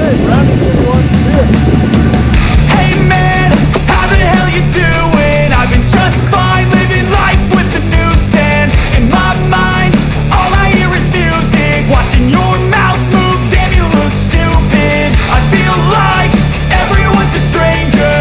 Hey, Brandon said he wants a beer. Hey man, how the hell you doing? I've been just fine living life with the noose and in my mind all I hear is music. Watching your mouth move, damn you look stupid. I feel like everyone's a stranger.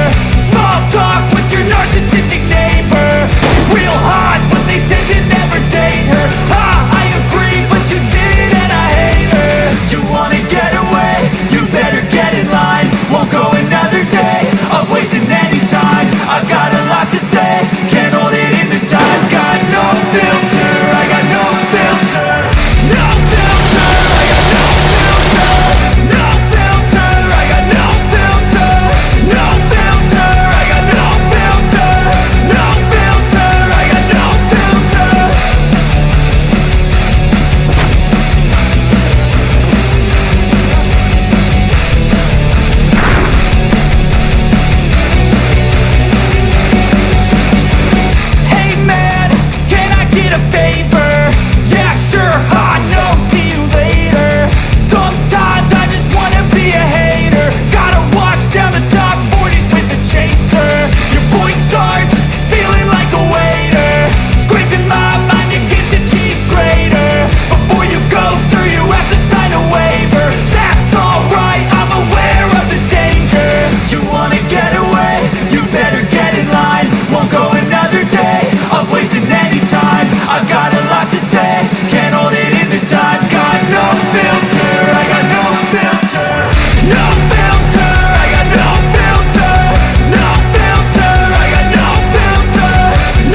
Small talk with your narcissistic neighbor. She's real hot, but they said to never date her. I agree, but you did and I hate her. You wanna get away? You better get in line. Won't go another day of wasting any time. I've got a lot to say, can't hold it in this time. Got no filter, I got no filter. No filter, I got no filter. No filter, I got no filter. No filter, I got no filter. No filter, I got no filter. Hey man, can I get a favor? Yeah, sure, no, see you later. Sometimes I just wanna be a hater. Gotta wash down the top 40s with a chaser. Your voice starts feeling like a waiter. Scraping my mind against a cheese grater. Before you go, sir, you have to sign a waiver. That's alright, I'm aware of the danger. You wanna get away? You better get in line. Won't go another day of wasting any time. I've got a lot to say, can't hold it in this time. Got no filter, I got no filter. No filter, I got no filter. No filter, I got no filter.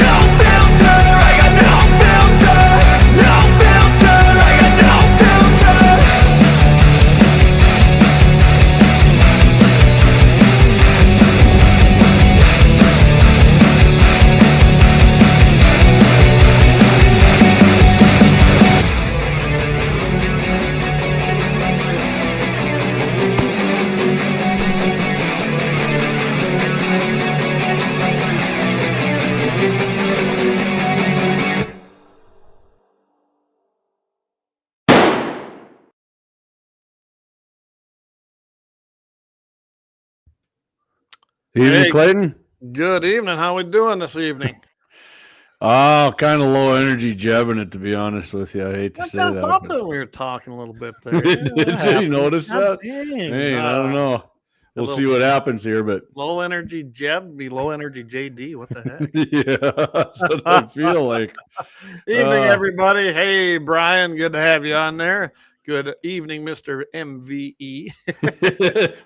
No filter, I got no filter. No filter, I got no filter. Evening, Hey. Clayton. Good evening. How we doing this evening? Oh, kind of low energy jabbing it, to be honest with you. I hate to say I that. thought but- that we were talking a little bit there. Did you happens. notice God that? dang. Hey, I don't know. We'll little- see what happens here, but Low energy Jeb be low energy JD. What the heck? yeah, that's what I feel like. Evening, everybody. Hey, Brian. Good to have you on there. Good evening, Mr. MVE.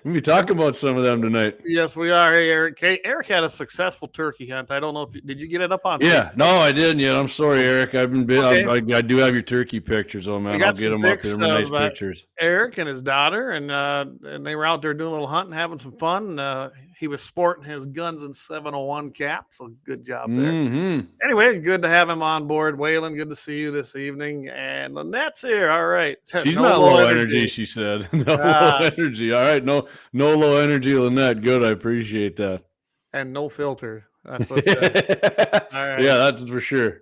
We'll be talking about some of them tonight. Yes, we are. Hey, Eric. Hey, Eric had a successful turkey hunt. I don't know if did you get it up on Yeah, Facebook? no, I didn't yet. I'm sorry, Eric. I've been Okay. I do have your turkey pictures, oh man. got I'll get some them up pics here. They're nice of, pictures. Eric and his daughter, and they were out there doing a little hunting, having some fun. He was sporting his Guns and 701 cap, so good job there. Mm-hmm. Anyway, good to have him on board. Waylon, good to see you this evening. And Lynette's here. All right. She's No not low energy, she said. No low energy. All right, no low energy, Lynette. Good, I appreciate that. And no filter. That's what. All right. Yeah, that's for sure.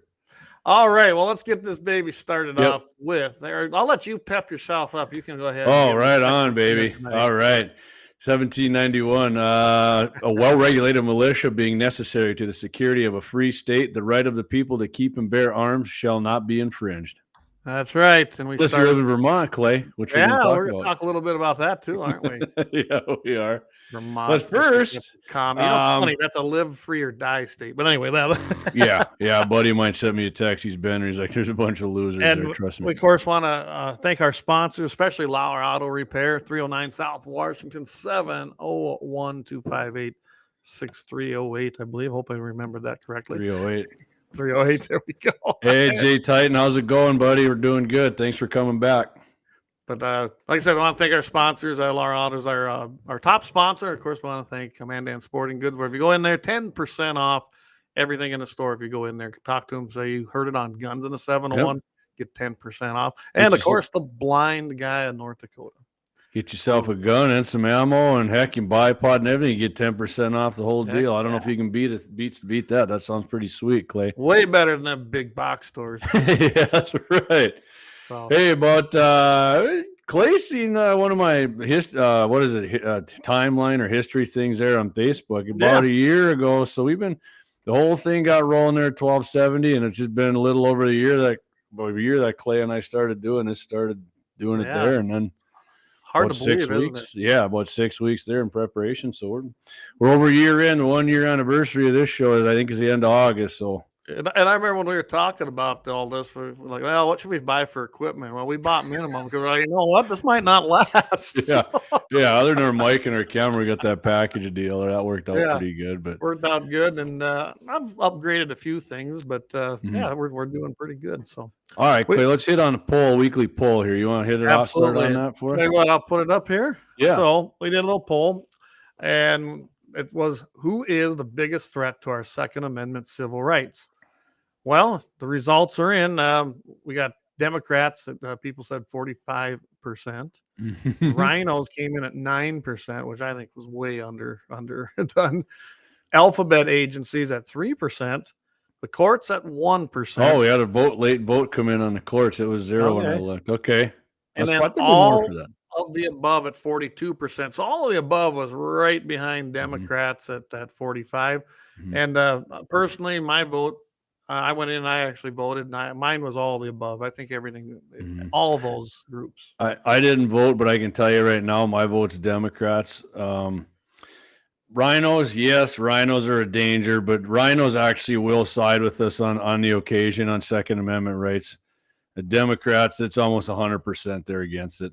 All right. Well, let's get this baby started Yep. off with. I'll let you pep yourself up. You can go ahead. Oh, right on, baby. All right. 1791, a well-regulated militia being necessary to the security of a free state, the right of the people to keep and bear arms shall not be infringed. That's right. And we Unless you live in Vermont, Clay, which yeah, we're going to talk a little bit about that too, aren't we? Yeah, we are. Vermont. But first, it's funny. That's a live free or die state. But anyway, that. yeah, a buddy of mine sent me a text. He's been, he's like, there's a bunch of losers And there, trust me. we, of course, want to thank our sponsors, especially Lauer Auto Repair, 309 South Washington, 701-258-6308, I believe. Hope I remembered that correctly. 308. 308, there we go. Hey, Jay Titan, how's it going, buddy? We're doing good. Thanks for coming back. But like I said, we want to thank our sponsors. Lauer Auto is our top sponsor. Of course, we want to thank Commandant Sporting Goods, where if you go in there, 10% off everything in the store. If you go in there, talk to them, say you heard it on Guns in the 701, get 10% off. And, of course, the blind guy in North Dakota. Get yourself a gun and some ammo, and heck, you buy a pod and everything, you get 10% off the whole Heck deal. I don't know yeah. if you can beat that. That sounds pretty sweet, Clay. Way better than them big box stores. Yeah, that's right. So, Hey, about Clay's seen one of my timeline or history things there on Facebook about a year ago. So the whole thing got rolling there at 1270, and it's just been a little over a year that Clay and I started doing it there, and then hard to believe, isn't it? Yeah, about 6 weeks there in preparation. So we're over a year in. The 1 year anniversary of this show I think is the end of August. So. And I remember when we were talking about all this, we're like, well, what should we buy for equipment? Well, we bought minimum because we're like, you know what, this might not last. Yeah, other than our mic and our camera, we got that package deal. That worked out pretty good. But worked out good, and I've upgraded a few things, but we're doing pretty good. So, all right, Clay, let's hit on a weekly poll here. You want to hit it off, start on that for us? Tell you what, I'll put it up here. Yeah. So we did a little poll, and it was, who is the biggest threat to our Second Amendment civil rights? Well, the results are in. We got Democrats. People said 45%. Rhinos came in at 9%, which I think was way under done. Alphabet agencies at 3%. The courts at 1%. Oh, we had a late vote come in on the courts. It was 0 when I looked. Okay. And then all of the above at 42%. So all of the above was right behind Democrats at 45. And personally, my vote, I went in and I actually voted, and mine was all of the above. I think everything, all of those groups. I didn't vote, but I can tell you right now, my vote's Democrats. Rhinos, yes, rhinos are a danger, but rhinos actually will side with us on the occasion on Second Amendment rights. The Democrats, it's almost 100% they're against it.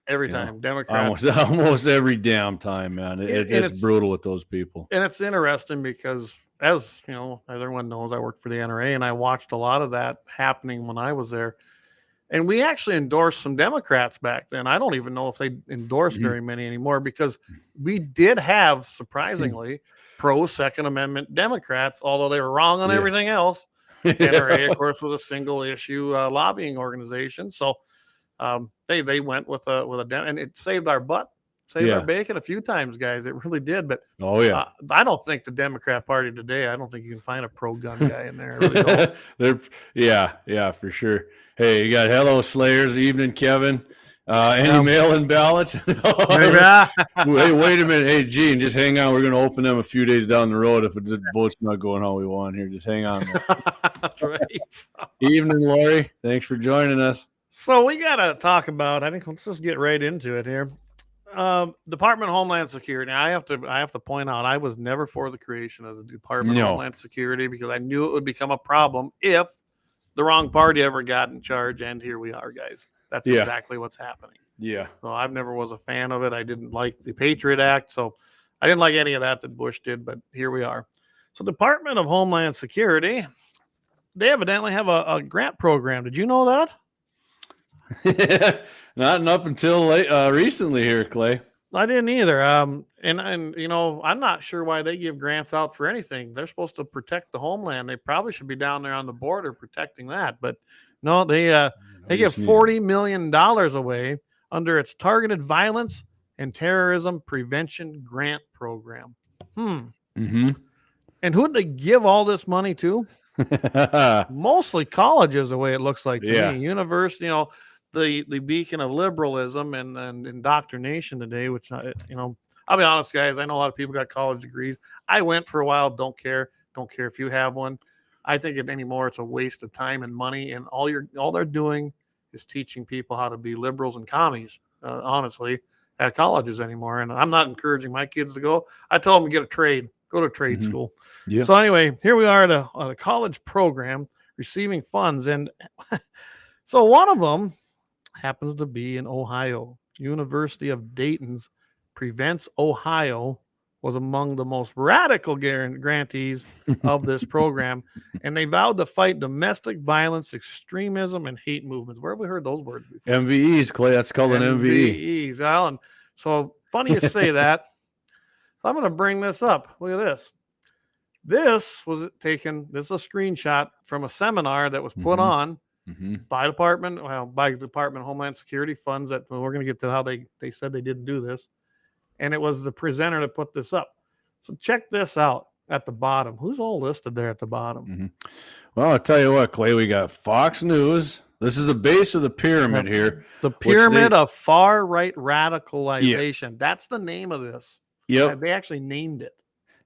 Every time, Democrats. Almost every damn time, man. It's brutal with those people. And it's interesting because, as you know, everyone knows, I worked for the NRA, and I watched a lot of that happening when I was there. And we actually endorsed some Democrats back then. I don't even know if they endorsed very many anymore, because we did have, surprisingly, pro-Second Amendment Democrats, although they were wrong on everything else. NRA, of course, was a single issue lobbying organization. So they went with a and it saved our butt. Saved our bacon a few times, guys. It really did. But I don't think the Democrat Party today, I don't think you can find a pro-gun guy in there. I really don't. Yeah, for sure. Hey, you got hello Slayers, evening, Kevin. Any mail-in ballots? Hey, wait a minute. Hey, Gene, just hang on. We're going to open them a few days down the road if the vote's not going how we want here. Just hang on. That's right. Evening, Lori. Thanks for joining us. So we got to talk about, I think let's just get right into it here. Department of Homeland Security. I have to point out, I was never for the creation of the Department of Homeland Security, because I knew it would become a problem if the wrong party ever got in charge. And here we are, guys. That's exactly what's happening. Yeah. So I never was a fan of it. I didn't like the Patriot Act, so I didn't like any of that Bush did. But here we are. So Department of Homeland Security, they evidently have a grant program. Did you know that? Not up until recently here, Clay. I didn't either. And you know, I'm not sure why they give grants out for anything. They're supposed to protect the homeland. They probably should be down there on the border protecting that. But no, they give $40 million away under its Targeted Violence and Terrorism Prevention Grant Program. And who did they give all this money to? Mostly colleges, the way it looks like to me. University, you know, the beacon of liberalism and indoctrination today, which, you know, I'll be honest, guys, I know a lot of people got college degrees. I went for a while. Don't care if you have one. I think anymore it's a waste of time and money, and all they're doing is teaching people how to be liberals and commies, honestly, at colleges anymore. And I'm not encouraging my kids to go. I tell them to get a trade, go to trade school. Yeah. So anyway, here we are at a college program receiving funds. And so one of them happens to be in Ohio. University of Dayton's Prevents Ohio was among the most radical grantees of this program, and they vowed to fight domestic violence, extremism, and hate movements. Where have we heard those words before? MVEs, Clay. That's called an MVE. MVEs, Alan. So funny you say that. So I'm going to bring this up. Look at this. This is a screenshot from a seminar that was put on by Department of Homeland Security funds that we're going to get to how they said they didn't do this. And it was the presenter that put this up. So check this out at the bottom. Who's all listed there at the bottom? Well, I'll tell you what, Clay, we got Fox News, This is the base of the pyramid here. The pyramid of far right radicalization. That's the name of this. Yep. They actually named it.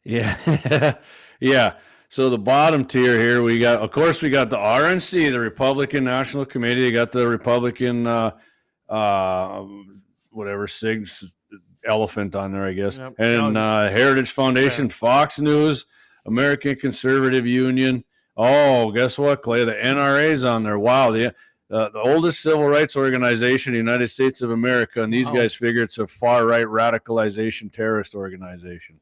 Yeah. Yeah. So the bottom tier here, we got, of course, we got the RNC, the Republican National Committee. You got the Republican, whatever, elephant on there, I guess. Yep. And Heritage Foundation, Fox News, American Conservative Union. Oh, guess what, Clay? The NRA's on there. Wow. The oldest civil rights organization in the United States of America. And these guys figure it's a far-right radicalization terrorist organization.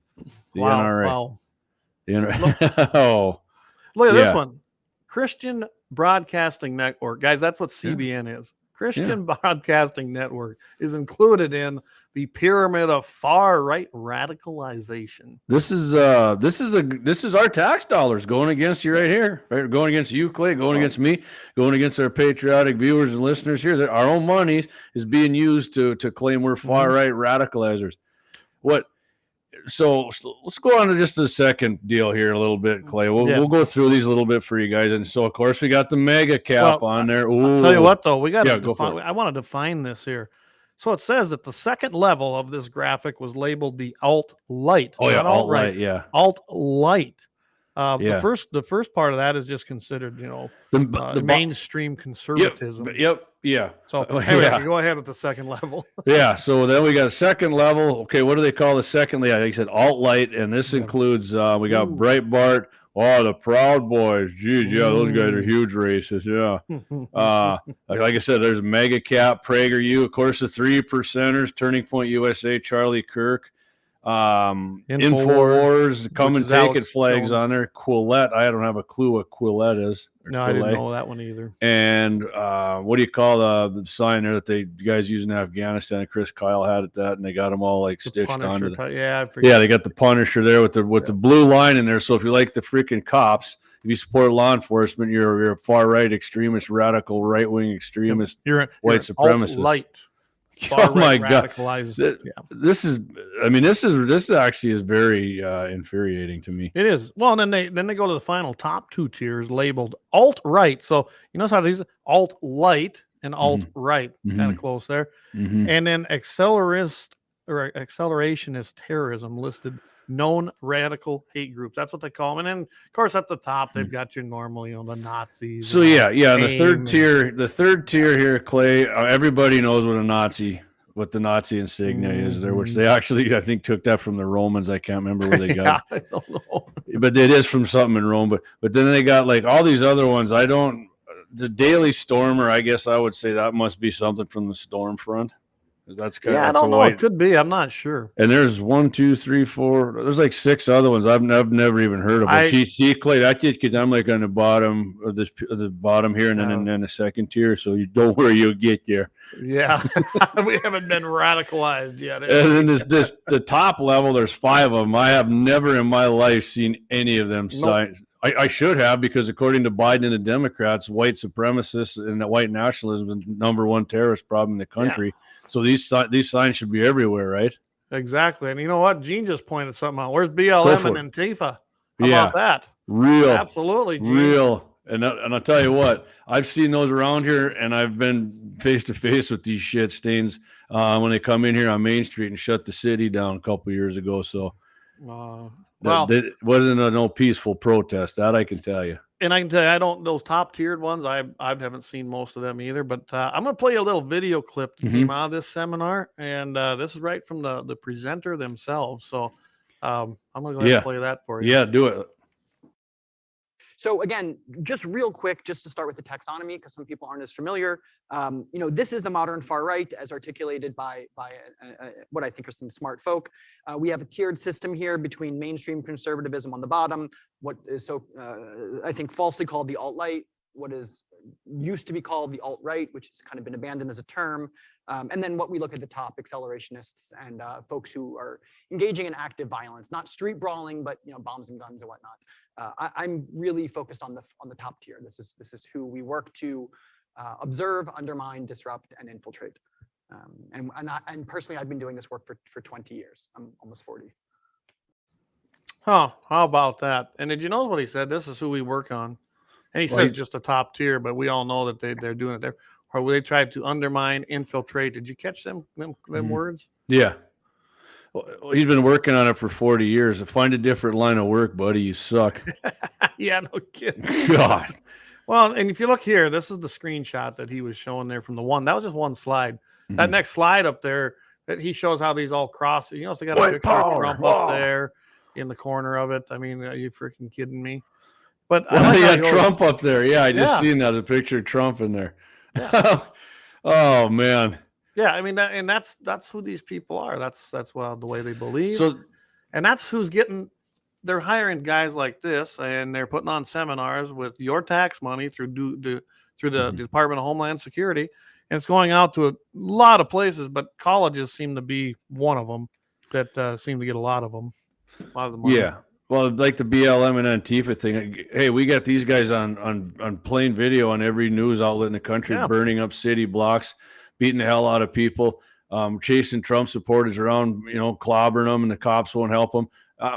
The NRA. Wow. The NRA. Look at this one. Christian Broadcasting Network. Guys, that's what CBN is. Christian Broadcasting Network is included in the pyramid of far right radicalization. This is our tax dollars going against you right here, right? Going against you, Clay, going against me, going against our patriotic viewers and listeners here. That our own money is being used to claim we're far right radicalizers. So let's go on to just the second deal here a little bit, Clay. We'll go through these a little bit for you guys. And so, of course, we got the mega cap on there. Ooh. I'll tell you what, though, we got to define. I want to define this here. So it says that the second level of this graphic was labeled the alt-light. Oh, yeah, alt-light, yeah. Alt-light. The first part of that is just considered, the mainstream conservatism. Yeah. So anyway, go ahead with the second level. Yeah. So then we got a second level. Okay, what do they call the second? Yeah, they said alt-light, and this includes we got Breitbart. Oh, the Proud Boys. Geez, yeah, those guys are huge racists. Yeah. Like I said, there's Mega Cap, PragerU, of course, the 3 percenters, Turning Point USA, Charlie Kirk. Infowars, Come and Take It flags on there. Quillette, I don't have a clue what Quillette is. No, I didn't know that one either. And what do you call the sign there that you guys use in Afghanistan? Chris Kyle had it and they got them all like stitched onto. They got the Punisher there with the blue line in there. So if you like the freaking cops, if you support law enforcement, you're a far right extremist, radical right wing extremist, white supremacist. Light. Oh my God! This actually is very infuriating to me. It is. Well, and then they go to the final top 2 tiers labeled alt right. So you notice how these alt light and alt right kind of close there, and then accelerationist terrorism listed known radical hate groups. That's what they call them. And then of course at the top they've got your normal, the Nazis. So the third tier here, Clay, everybody knows what the Nazi insignia is there, which they actually, I think, took that from the Romans. I can't remember where they got it. I don't know. But it is from something in Rome. But then they got like all these other ones. The Daily Stormer, I guess I would say that must be something from the Storm Front. That's kind of, I don't know. It could be. I'm not sure. And there's 1, 2, 3, 4. There's like 6 other ones I've never even heard of. Clay, that kid, I'm like on the bottom of the bottom here, and then the second tier. So you don't worry, you'll get there. Yeah, we haven't been radicalized yet. And then the top level. There's 5 of them. I have never in my life seen any of them signed. I should have, because according to Biden and the Democrats, white supremacists and white nationalism is the #1 terrorist problem in the country. Yeah. So these signs should be everywhere, right? Exactly. And you know what? Gene just pointed something out. Where's BLM and Antifa? How about that? Real. Absolutely, Gene. Real. And I'll tell you what, I've seen those around here, and I've been face to face with these shit stains when they come in here on Main Street and shut the city down a couple years ago. So it wasn't no peaceful protest, that I can tell you. And I can tell you, those top tiered ones, I haven't seen most of them either. But I'm going to play a little video clip that came out of this seminar, and this is right from the presenter themselves. So I'm going to go ahead and play that for you. Yeah, do it. So again, just real quick, just to start with the taxonomy, because some people aren't as familiar. This is the modern far right, as articulated by what I think are some smart folk. We have a tiered system here between mainstream conservatism on the bottom, what is I think falsely called the alt-light, what is used to be called the alt-right, which has kind of been abandoned as a term, and then what we look at the top, accelerationists and folks who are engaging in active violence, not street brawling, but bombs and guns and whatnot. I'm really focused on the top tier. This is who we work to observe, undermine, disrupt, and infiltrate. And personally, I've been doing this work for 20 years. I'm almost 40. Huh? How about that? And did you know what he said? This is who we work on. And he says just a top tier, but we all know that they're doing it there. Or they tried to undermine, infiltrate. Did you catch them words? Yeah. Well, he's been working on it for 40 years. Find a different line of work, buddy. You suck. Yeah, no kidding. God. Well, and if you look here, this is the screenshot that he was showing there from the one. That was just one slide. That next slide up there, that he shows how these all cross. You know, so they got a picture of Trump up there in the corner of it. I mean, are you freaking kidding me? But he had Trump up there. Yeah, I just seen that, a picture of Trump in there. Yeah. Oh man. Yeah, I mean, that's who these people are. That's the way they believe. So, and that's who's getting. They're hiring guys like this, and they're putting on seminars with your tax money through the Department of Homeland Security, and it's going out to a lot of places. But colleges seem to be one of them that seem to get a lot of them. A lot of the money. Yeah. Well, like the BLM and Antifa thing. Hey, we got these guys on plain video on every news outlet in the country, burning up city blocks, beating the hell out of people, chasing Trump supporters around, clobbering them, and the cops won't help them.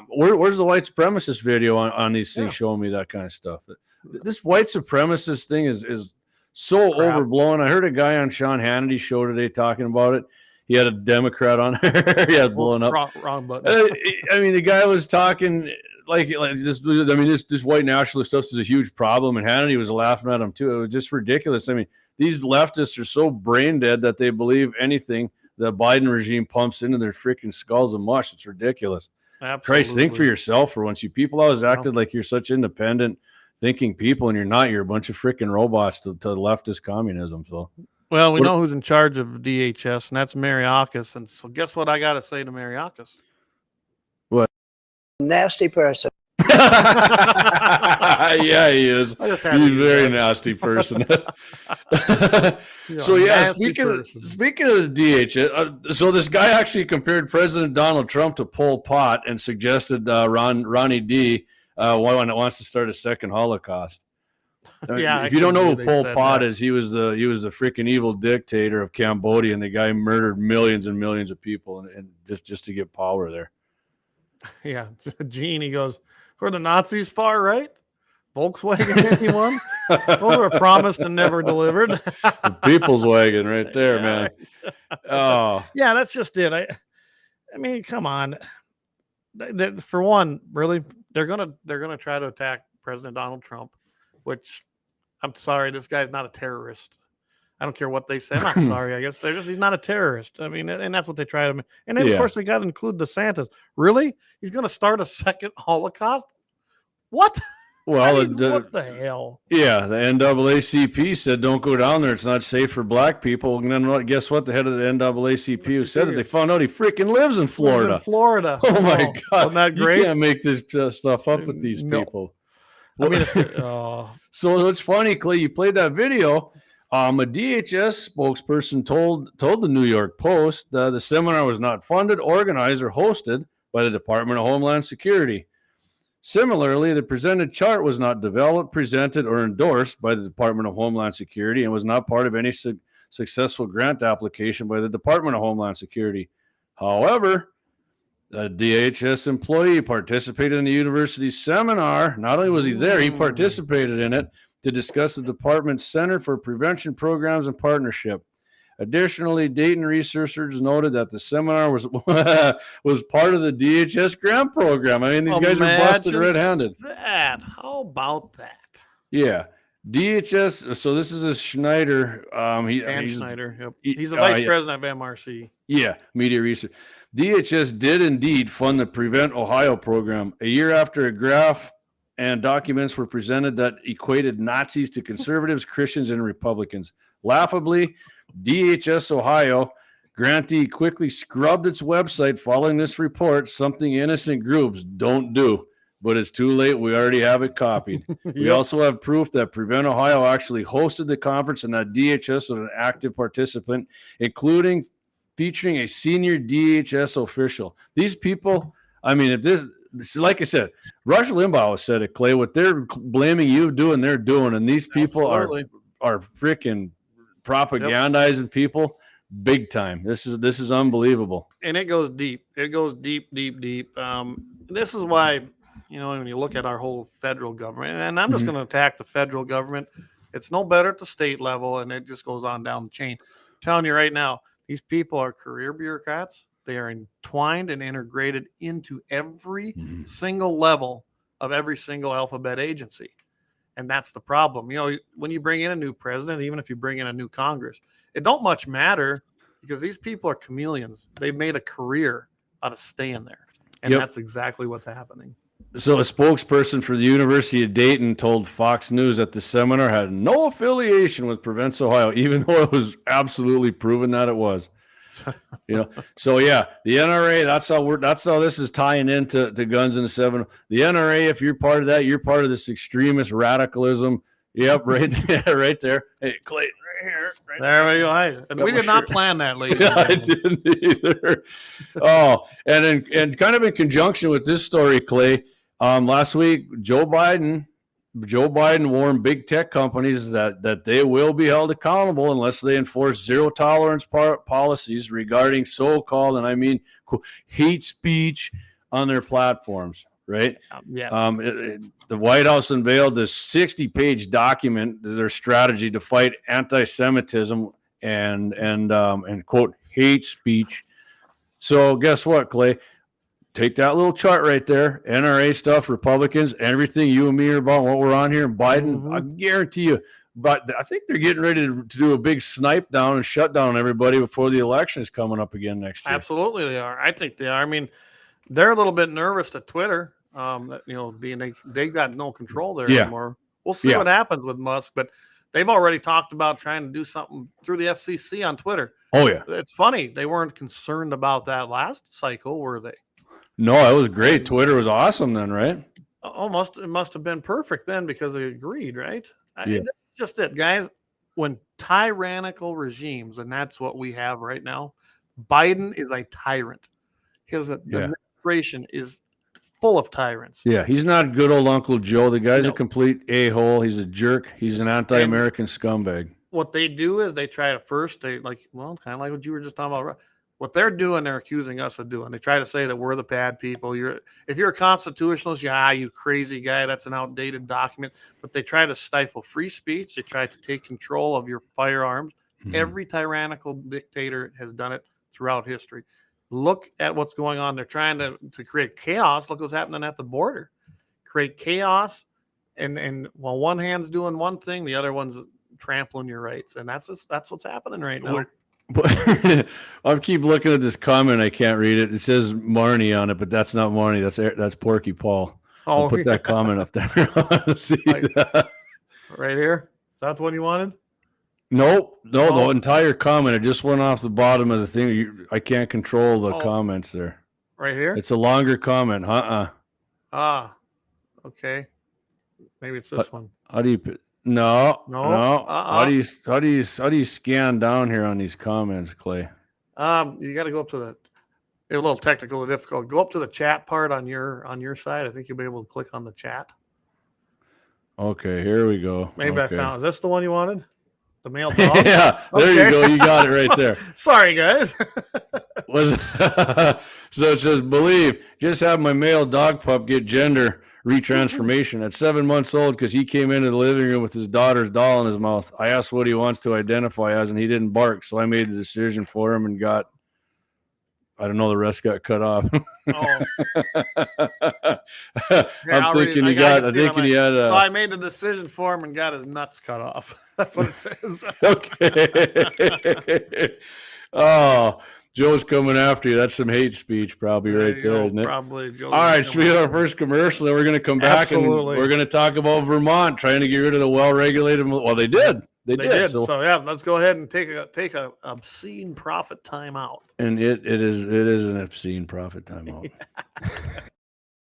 Where's the white supremacist video on these things showing me that kind of stuff? This white supremacist thing is so overblown. I heard a guy on Sean Hannity's show today talking about it. He had a Democrat on there. He had blown up. Wrong button. I mean, the guy was talking like this. I mean, this white nationalist stuff is a huge problem, and Hannity was laughing at him too. It was just ridiculous. I mean, these leftists are so brain dead that they believe anything the Biden regime pumps into their freaking skulls of mush. It's ridiculous. Absolutely. Christ, think for yourself for once. You people always acted like you're such independent thinking people, and you're not. You're a bunch of freaking robots to leftist communism. So. Well, we know who's in charge of DHS, and that's Mariakis. And so guess what I got to say to Mariakis? What? Nasty person. Yeah, he is. He's a very nasty person. So, yeah, speaking of the DHS, so this guy actually compared President Donald Trump to Pol Pot and suggested Ronnie D. Wants to start a second Holocaust. Yeah, if you don't know who Pol Pot is, he was the freaking evil dictator of Cambodia, and the guy murdered millions and millions of people, and just to get power there. Yeah, Gene, he goes, for the Nazis far right, Volkswagen anyone? Those were promised and never delivered. The people's wagon, right there, man. Oh, yeah, that's just it. I mean, come on. For one, really, they're gonna try to attack President Donald Trump, which. I'm sorry, this guy's not a terrorist. I don't care what they say. I'm not sorry. I guess he's not a terrorist. I mean, and that's what they try to. And then, of course, they got to include DeSantis. Really? He's going to start a second Holocaust? What? Well, what the hell? Yeah, the NAACP said don't go down there. It's not safe for black people. And then guess what? The head of the NAACP who said it, they found out he freaking lives in Florida. Oh my God! Isn't that great? You can't make this stuff up with these people. I mean, So it's funny, Clay. You played that video. A DHS spokesperson told the New York Post that the seminar was not funded, organized, or hosted by the Department of Homeland Security. Similarly, the presented chart was not developed, presented, or endorsed by the Department of Homeland Security and was not part of any successful grant application by the Department of Homeland Security. However, a DHS employee participated in the university's seminar. Not only was he there, he participated in it to discuss the department's Center for Prevention Programs and Partnership. Additionally, Dayton researchers noted that the seminar was part of the DHS grant program. I mean, these guys are busted red-handed. How about that? Yeah. DHS, so this is a Schneider. He's Schneider. Yep. He's the vice president of MRC. Yeah, media research. DHS did indeed fund the Prevent Ohio program. A year after a graph and documents were presented that equated Nazis to conservatives, Christians, and Republicans. Laughably, DHS Ohio grantee quickly scrubbed its website following this report, something innocent groups don't do. But it's too late. We already have it copied. We also have proof that Prevent Ohio actually hosted the conference and that DHS was an active participant, including featuring a senior DHS official. These people, I mean, if this, like I said, Rush Limbaugh said it, Clay, what they're blaming you doing, they're doing. And these people are freaking propagandizing people big time. This is unbelievable. And it goes deep. It goes deep. This is why, you know, when you look at our whole federal government, and I'm just Mhm. going to attack the federal government. It's no better at the state level, and it just goes on down the chain. I'm telling you right now, these people are career bureaucrats. They are entwined and integrated into every Mhm. single level of every single alphabet agency. And that's the problem. You know, when you bring in a new president, even if you bring in a new Congress, it don't much matter because these people are chameleons. They've made a career out of staying there. And Yep. that's exactly what's happening. So a spokesperson for the University of Dayton told Fox News that the seminar had no affiliation with Prevents Ohio, even though it was absolutely proven that it was. You know, so yeah, the NRA. That's how this is tying into guns in the 7. The NRA. If you're part of that, you're part of this extremist radicalism. Yep, right there, right there. Hey, Clayton, right here. Right There we go. And Got we my did not shirt. plan that, ladies and I gentlemen. didn't either. Oh, and kind of in conjunction with this story, Clay. Last week, Joe Biden warned big tech companies that they will be held accountable unless they enforce zero tolerance policies regarding so-called, and I mean hate speech on their platforms. Right? Yeah. The White House unveiled this 60-page document, their strategy to fight anti-Semitism and quote hate speech. So guess what, Clay? Take that little chart right there, NRA stuff, Republicans, everything you and me are about, what we're on here, and Biden, Mhm. I guarantee you. But I think they're getting ready to do a big snipe down and shut down everybody before the election is coming up again next year. Absolutely, they are. I think they are. I mean, they're a little bit nervous at Twitter. That, you know, being they got no control there Yeah. anymore. We'll see Yeah. what happens with Musk, but they've already talked about trying to do something through the FCC on Twitter. Oh, yeah. It's funny. They weren't concerned about that last cycle, were they? No, it was great. Twitter was awesome then, right? It must have been perfect then because they agreed, right? Yeah. That's just it, guys. When tyrannical regimes, and that's what we have right now, Biden is a tyrant. His administration is full of tyrants. Yeah, he's not good old Uncle Joe. The guy's a No. complete a-hole. He's a jerk. He's an anti-American scumbag. What they do is they try to first, kind of like what you were just talking about. What they're doing, they're accusing us of doing. They try to say that we're the bad people. If you're a constitutionalist, you crazy guy. That's an outdated document. But they try to stifle free speech. They try to take control of your firearms. Mhm. Every tyrannical dictator has done it throughout history. Look at what's going on. They're trying to create chaos. Look what's happening at the border. Create chaos, and while one hand's doing one thing, the other one's trampling your rights, and that's what's happening right now. But I keep looking at this comment. I can't read it. It says Marnie on it, but that's not Marnie. That's Porky Paul. I'll put that comment up there. See that. Right here. Is that the one you wanted? Nope. No, the entire comment. It just went off the bottom of the thing. I can't control the comments there. Right here? It's a longer comment. Okay. Maybe it's this one. How do you No. Uh-uh. How do you scan down here on these comments, Clay? You got to go up to it's a little technical and difficult. Go up to the chat part on your side. I think you'll be able to click on the chat. Okay, here we go. Maybe okay. I found. Is this the one you wanted? The male dog? Yeah, there you go. You got it right there. Sorry, guys. So it says, believe, just have my male dog pup get gender retransformation at 7 months old because he came into the living room with his daughter's doll in his mouth. I asked what he wants to identify as, and he didn't bark. So I made the decision for him and got, I don't know, the rest got cut off. Oh. I'm thinking he had. So I made the decision for him and got his nuts cut off. That's what it says. Okay. Oh, Joe's coming after you. That's some hate speech, probably right there, isn't it? Probably. Joe's All right, so we have our first commercial, and we're going to come back and we're going to talk about Vermont trying to get rid of the well-regulated. Well, they did. They did. So yeah, let's go ahead and take a obscene profit timeout. And it is an obscene profit timeout.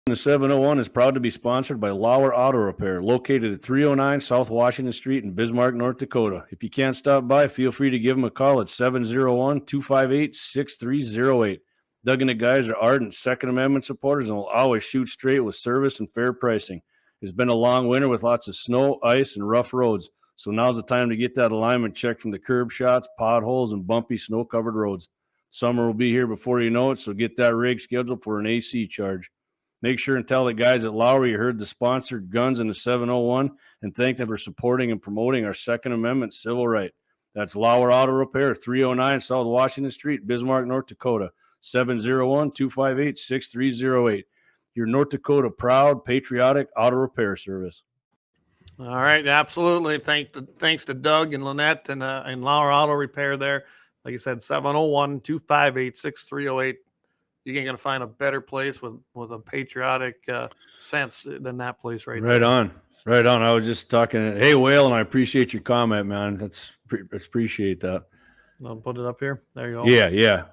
The 701 is proud to be sponsored by Lauer Auto Repair, located at 309 South Washington Street in Bismarck, North Dakota. If you can't stop by, feel free to give them a call at 701-258-6308. Doug and the guys are ardent Second Amendment supporters and will always shoot straight with service and fair pricing. It's been a long winter with lots of snow, ice, and rough roads, so now's the time to get that alignment checked from the curb shots, potholes, and bumpy snow-covered roads. Summer will be here before you know it, so get that rig scheduled for an AC charge. Make sure and tell the guys at Lowry you heard the sponsored guns in the 701 and thank them for supporting and promoting our Second Amendment civil right. That's Lauer Auto Repair, 309 South Washington Street, Bismarck, North Dakota, 701-258-6308. Your North Dakota proud, patriotic auto repair service. All right, absolutely. Thanks to Doug and Lynette and Lauer Auto Repair there. Like I said, 701-258-6308. You ain't gonna find a better place with a patriotic sense than that place right Right there. on. Right on. I was just talking. Hey, Whale, and I appreciate your comment, man. Appreciate that. I'll put it up here. There you go. Yeah.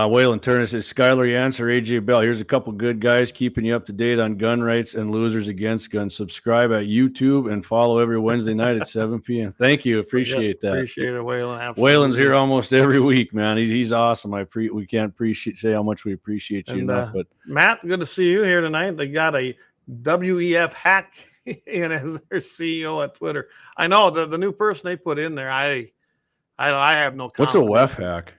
Whalen Turner says, Skylar Yancer, AJ Bell. Here's a couple good guys keeping you up to date on gun rights and losers against guns. Subscribe at YouTube and follow every Wednesday night at 7 p.m. Thank you. Appreciate that. Appreciate it, Whalen. Absolutely. Whalen's here almost every week, man. He's awesome. We can't say how much we appreciate you enough. But Matt, good to see you here tonight. They got a WEF hack in as their CEO at Twitter. I know the new person they put in there. I have no. What's a WEF hack?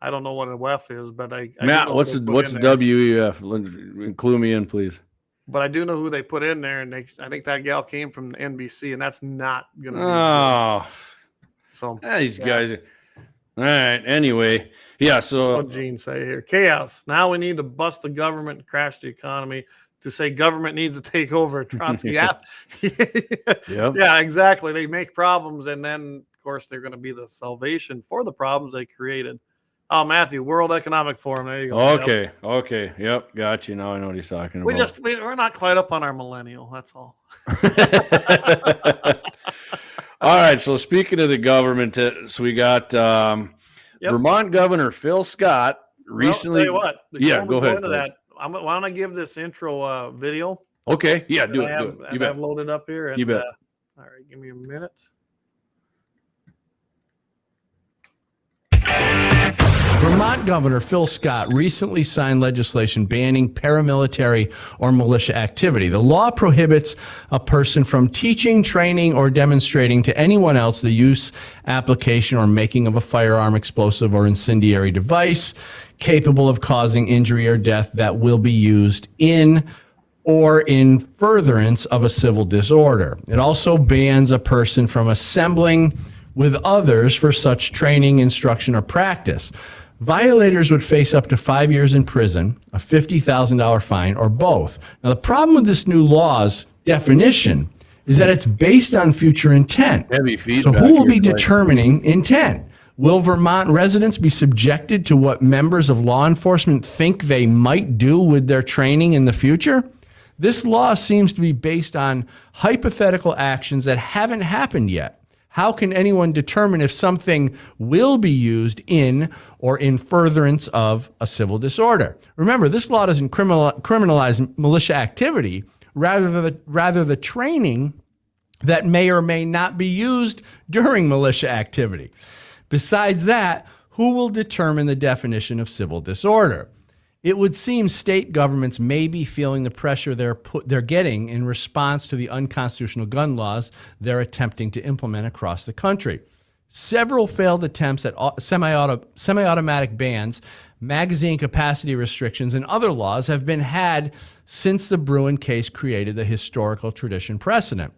I don't know what a WEF is, but Matt, what's WEF? Include me in, please. But I do know who they put in there, and I think that gal came from NBC, and that's not gonna be good. So these guys. All right. Anyway, yeah. So what Gene say here? Chaos. Now we need to bust the government and crash the economy. To say government needs to take over Trotsky. Yep. Yeah, exactly. They make problems, and then of course they're going to be the salvation for the problems they created. Oh, Matthew, World Economic Forum. There you go. Okay. Okay. Yep. Got you. Now I know what he's talking about. We're not quite up on our millennial. That's all. All right. So speaking of the government, so we got Vermont Governor Phil Scott recently. Well, tell you what, go ahead. Into that, why don't I give this intro video? Okay. Yeah. Do it. You bet. I've loaded up here. And, you bet. All right. Give me a minute. Vermont Governor Phil Scott recently signed legislation banning paramilitary or militia activity. The law prohibits a person from teaching, training, or demonstrating to anyone else the use, application, or making of a firearm, explosive, or incendiary device capable of causing injury or death that will be used in or in furtherance of a civil disorder. It also bans a person from assembling with others for such training, instruction, or practice. Violators would face up to 5 years in prison, a $50,000 fine, or both. Now, the problem with this new law's definition is that it's based on future intent. Heavy feedback. So who will be determining intent? Will Vermont residents be subjected to what members of law enforcement think they might do with their training in the future? This law seems to be based on hypothetical actions that haven't happened yet. How can anyone determine if something will be used in or in furtherance of a civil disorder? Remember, this law doesn't criminalize militia activity, rather the training that may or may not be used during militia activity. Besides that, who will determine the definition of civil disorder? It would seem state governments may be feeling the pressure they're getting in response to the unconstitutional gun laws they're attempting to implement across the country. Several failed attempts at semi-automatic bans, magazine capacity restrictions, and other laws have been had since the Bruin case created the historical tradition precedent.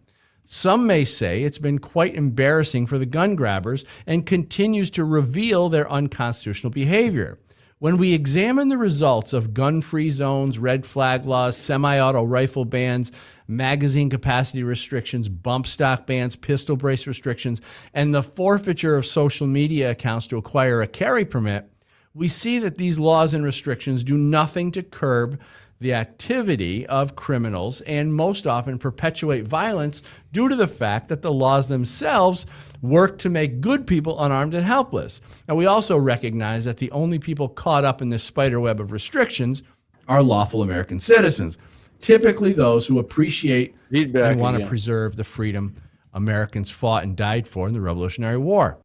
Some may say it's been quite embarrassing for the gun grabbers and continues to reveal their unconstitutional behavior. When we examine the results of gun-free zones, red flag laws, semi-auto rifle bans, magazine capacity restrictions, bump stock bans, pistol brace restrictions, and the forfeiture of social media accounts to acquire a carry permit, we see that these laws and restrictions do nothing to curb the activity of criminals and most often perpetuate violence due to the fact that the laws themselves work to make good people unarmed and helpless. Now, we also recognize that the only people caught up in this spider web of restrictions are lawful American citizens, typically those who appreciate and want to preserve the freedom Americans fought and died for in the Revolutionary War.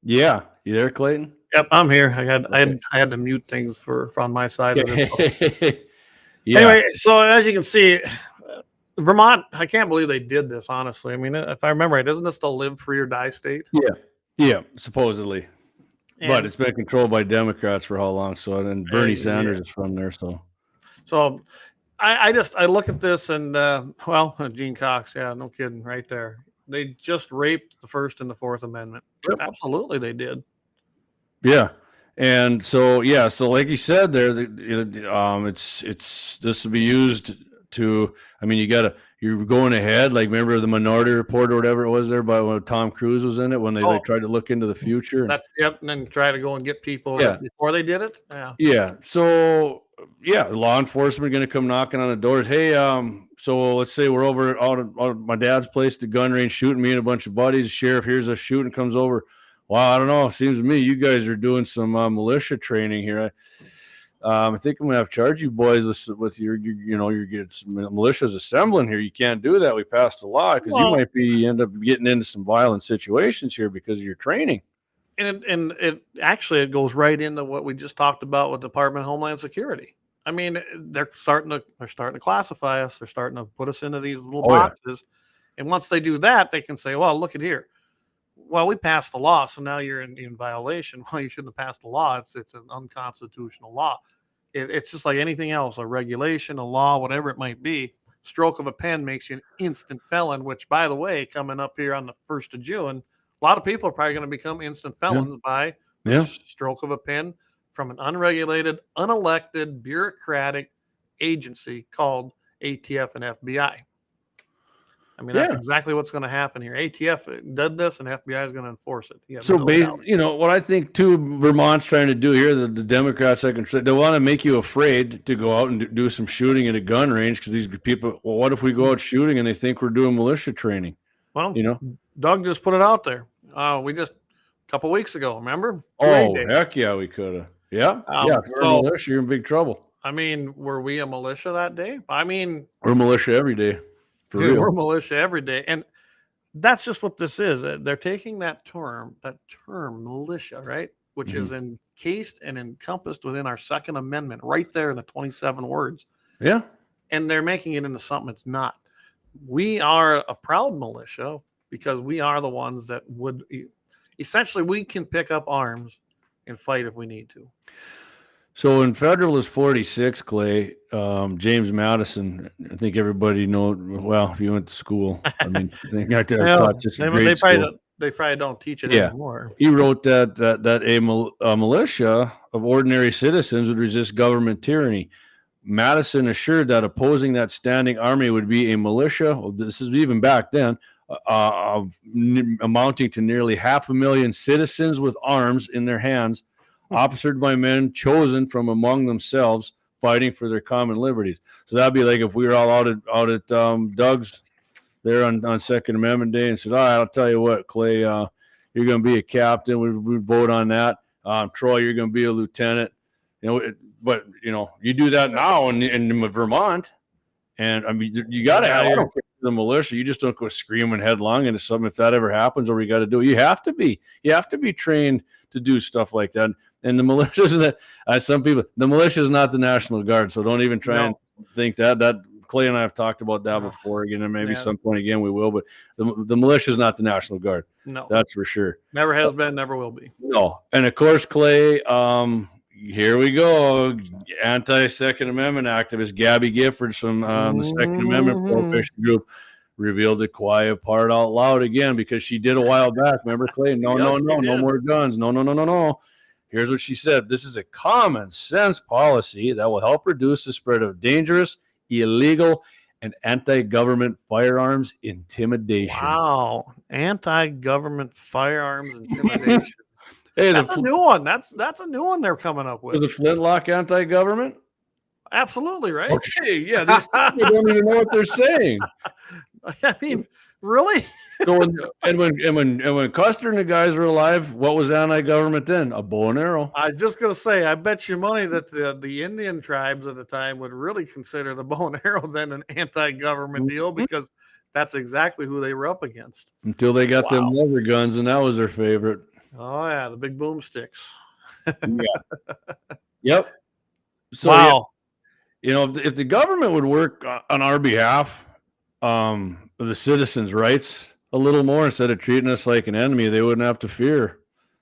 Yeah. You there, Clayton? Yep, I'm here. I had to mute things for on my side of this. Yeah. Anyway, so as you can see, Vermont, I can't believe they did this, honestly. I mean, if I remember right, isn't this the live free or die state? Yeah, supposedly. But it's been controlled by Democrats for how long? So, and Bernie Sanders is from there. So I look at this and, Gene Cox, yeah, no kidding right there. They just raped the First and the Fourth Amendment. Yep. Absolutely, they did. Yeah. And so, so like you said there, it's this will be used to, I mean, you're going ahead, like remember the Minority Report or whatever it was there by when Tom Cruise was in it, when they tried to look into the future. And then try to go and get people before they did it. Yeah. Yeah. So, law enforcement going to come knocking on the doors. Hey, so let's say we're over out at my dad's place, the gun range, shooting, me and a bunch of buddies. The sheriff hears us shooting, comes over. Well, I don't know. It seems to me you guys are doing some militia training here. I think I'm gonna have to charge you boys with your militias assembling here. You can't do that. We passed a law because you might end up getting into some violent situations here because of your training. And it actually goes right into what we just talked about with Department of Homeland Security. I mean, they're starting to classify us. They're starting to put us into these little boxes. Yeah. And once they do that, they can say, well, look at here. Well, we passed the law, so now you're in violation. Well, you shouldn't have passed the law. It's an unconstitutional law. It's just like anything else, a regulation, a law, whatever it might be. Stroke of a pen makes you an instant felon, which, by the way, coming up here on the 1st of June, a lot of people are probably going to become instant felons by stroke of a pen from an unregulated, unelected, bureaucratic agency called ATF and FBI. I mean, that's exactly what's going to happen here. ATF did this, and FBI is going to enforce it. So, what I think, too, Vermont's trying to do here, the Democrats, they want to make you afraid to go out and do some shooting at a gun range because these people, well, what if we go out shooting and they think we're doing militia training? Well, Doug just put it out there. We just, a couple weeks ago, remember? Heck yeah, we could have. Yeah. If you're a militia, you're in big trouble. I mean, were we a militia that day? I mean, we're militia every day. We're militia every day. And that's just what this is. They're taking that term militia, right? Which is encased and encompassed within our Second Amendment right there in the 27 words. Yeah. And they're making it into something it's not. We are a proud militia because we are the ones that would essentially, we can pick up arms and fight if we need to. So in Federalist 46, Clay, James Madison, I think everybody knows, well, if you went to school, I mean, they probably don't teach it anymore. He wrote that a militia of ordinary citizens would resist government tyranny. Madison assured that opposing that standing army would be a militia, this is even back then, amounting to nearly 500,000 citizens with arms in their hands, officered by men chosen from among themselves, fighting for their common liberties. So that'd be like if we were all out at Doug's there on Second Amendment Day and said, all right, I'll tell you what, Clay, you're going to be a captain. We vote on that. Troy, you're going to be a lieutenant. But you do that now in Vermont, and I mean, you got to have the militia. You just don't go screaming headlong into something. If that ever happens, or we got to do it, you have to be trained to do stuff like that. And the militia is the militia is not the National Guard, so don't even try and think that. Clay and I have talked about that before again, and maybe some point again we will. But the militia is not the National Guard. No, that's for sure. Never has been, never will be. No, and of course, Clay. Here we go. Anti-Second Amendment activist Gabby Giffords from the Second Amendment Prohibition Group revealed the quiet part out loud again because she did a while back. Remember, Clay? No more guns. No. Here's what she said. This is a common sense policy that will help reduce the spread of dangerous, illegal, and anti-government firearms intimidation. Wow. Anti-government firearms intimidation. Hey, that's a new one. That's a new one they're coming up with. Is the flintlock anti-government? Absolutely, right? Okay, yeah. These people don't even know what they're saying. I mean, really? So when Custer and the guys were alive, what was anti-government then? A bow and arrow. I was just gonna say, I bet you money that the Indian tribes at the time would really consider the bow and arrow then an anti-government deal because that's exactly who they were up against. Until they got them leather guns, and that was their favorite. Oh yeah, the big boomsticks. Yep. So if the government would work on our behalf, of the citizens' rights a little more instead of treating us like an enemy, they wouldn't have to fear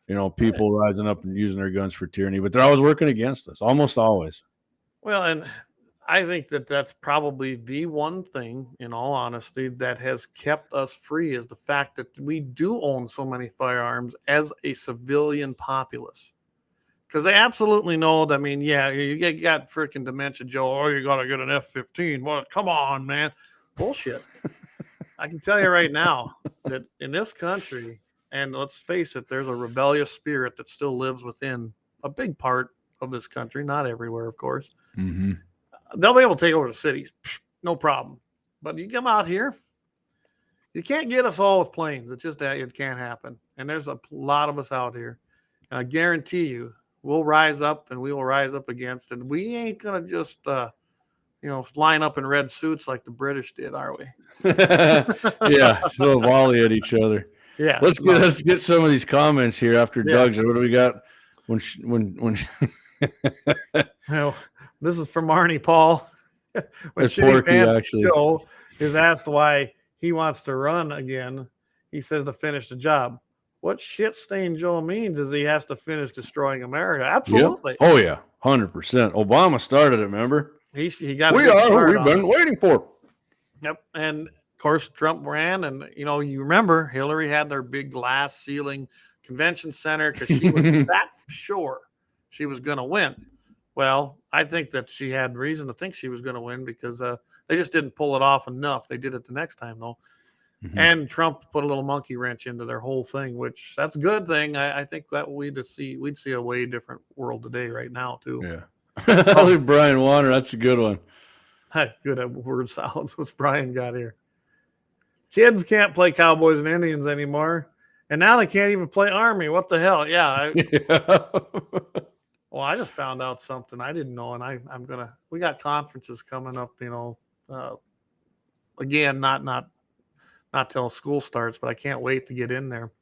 people rising up and using their guns for tyranny, but they're always working against us, almost always. Well, and I think that that's probably the one thing, in all honesty, that has kept us free is the fact that we do own so many firearms as a civilian populace. Because they absolutely know that, you got freaking Dementia Joe. Oh, you got to get an F-15. Well, come on, man. Bullshit. I can tell you right now that in this country, and let's face it, there's a rebellious spirit that still lives within a big part of this country, not everywhere, of course. Mm-hmm. They'll be able to take over the cities, no problem. But you come out here, you can't get us all with planes. It's just that it can't happen. And there's a lot of us out here. And I guarantee you, we'll rise up and we will rise up against it. We ain't going to just, line up in red suits like the British did, are we? Yeah, throw a volley at each other. Yeah. Let's get some of these comments here after Doug's. What do we got? This is from Arnie Paul. When That's Porky, actually. Joe is asked why he wants to run again, he says to finish the job. What shit stain Joe means is he has to finish destroying America. Absolutely. Yep. Oh yeah, 100%. Obama started it. Remember? We've been waiting for. Yep. And of course, Trump ran, and you remember Hillary had their big glass ceiling convention center because she was that sure she was going to win. Well, I think that she had reason to think she was going to win because they just didn't pull it off enough. They did it the next time, though. Mm-hmm. And Trump put a little monkey wrench into their whole thing, which that's a good thing. I think that we'd see a way different world today right now, too. Yeah. Oh, Brian Warner, that's a good one. Good at word salads. What's Brian got here? Kids can't play Cowboys and Indians anymore. And now they can't even play Army. What the hell? Yeah. Well, I just found out something I didn't know, and we got conferences coming up, again, not till school starts, but I can't wait to get in there.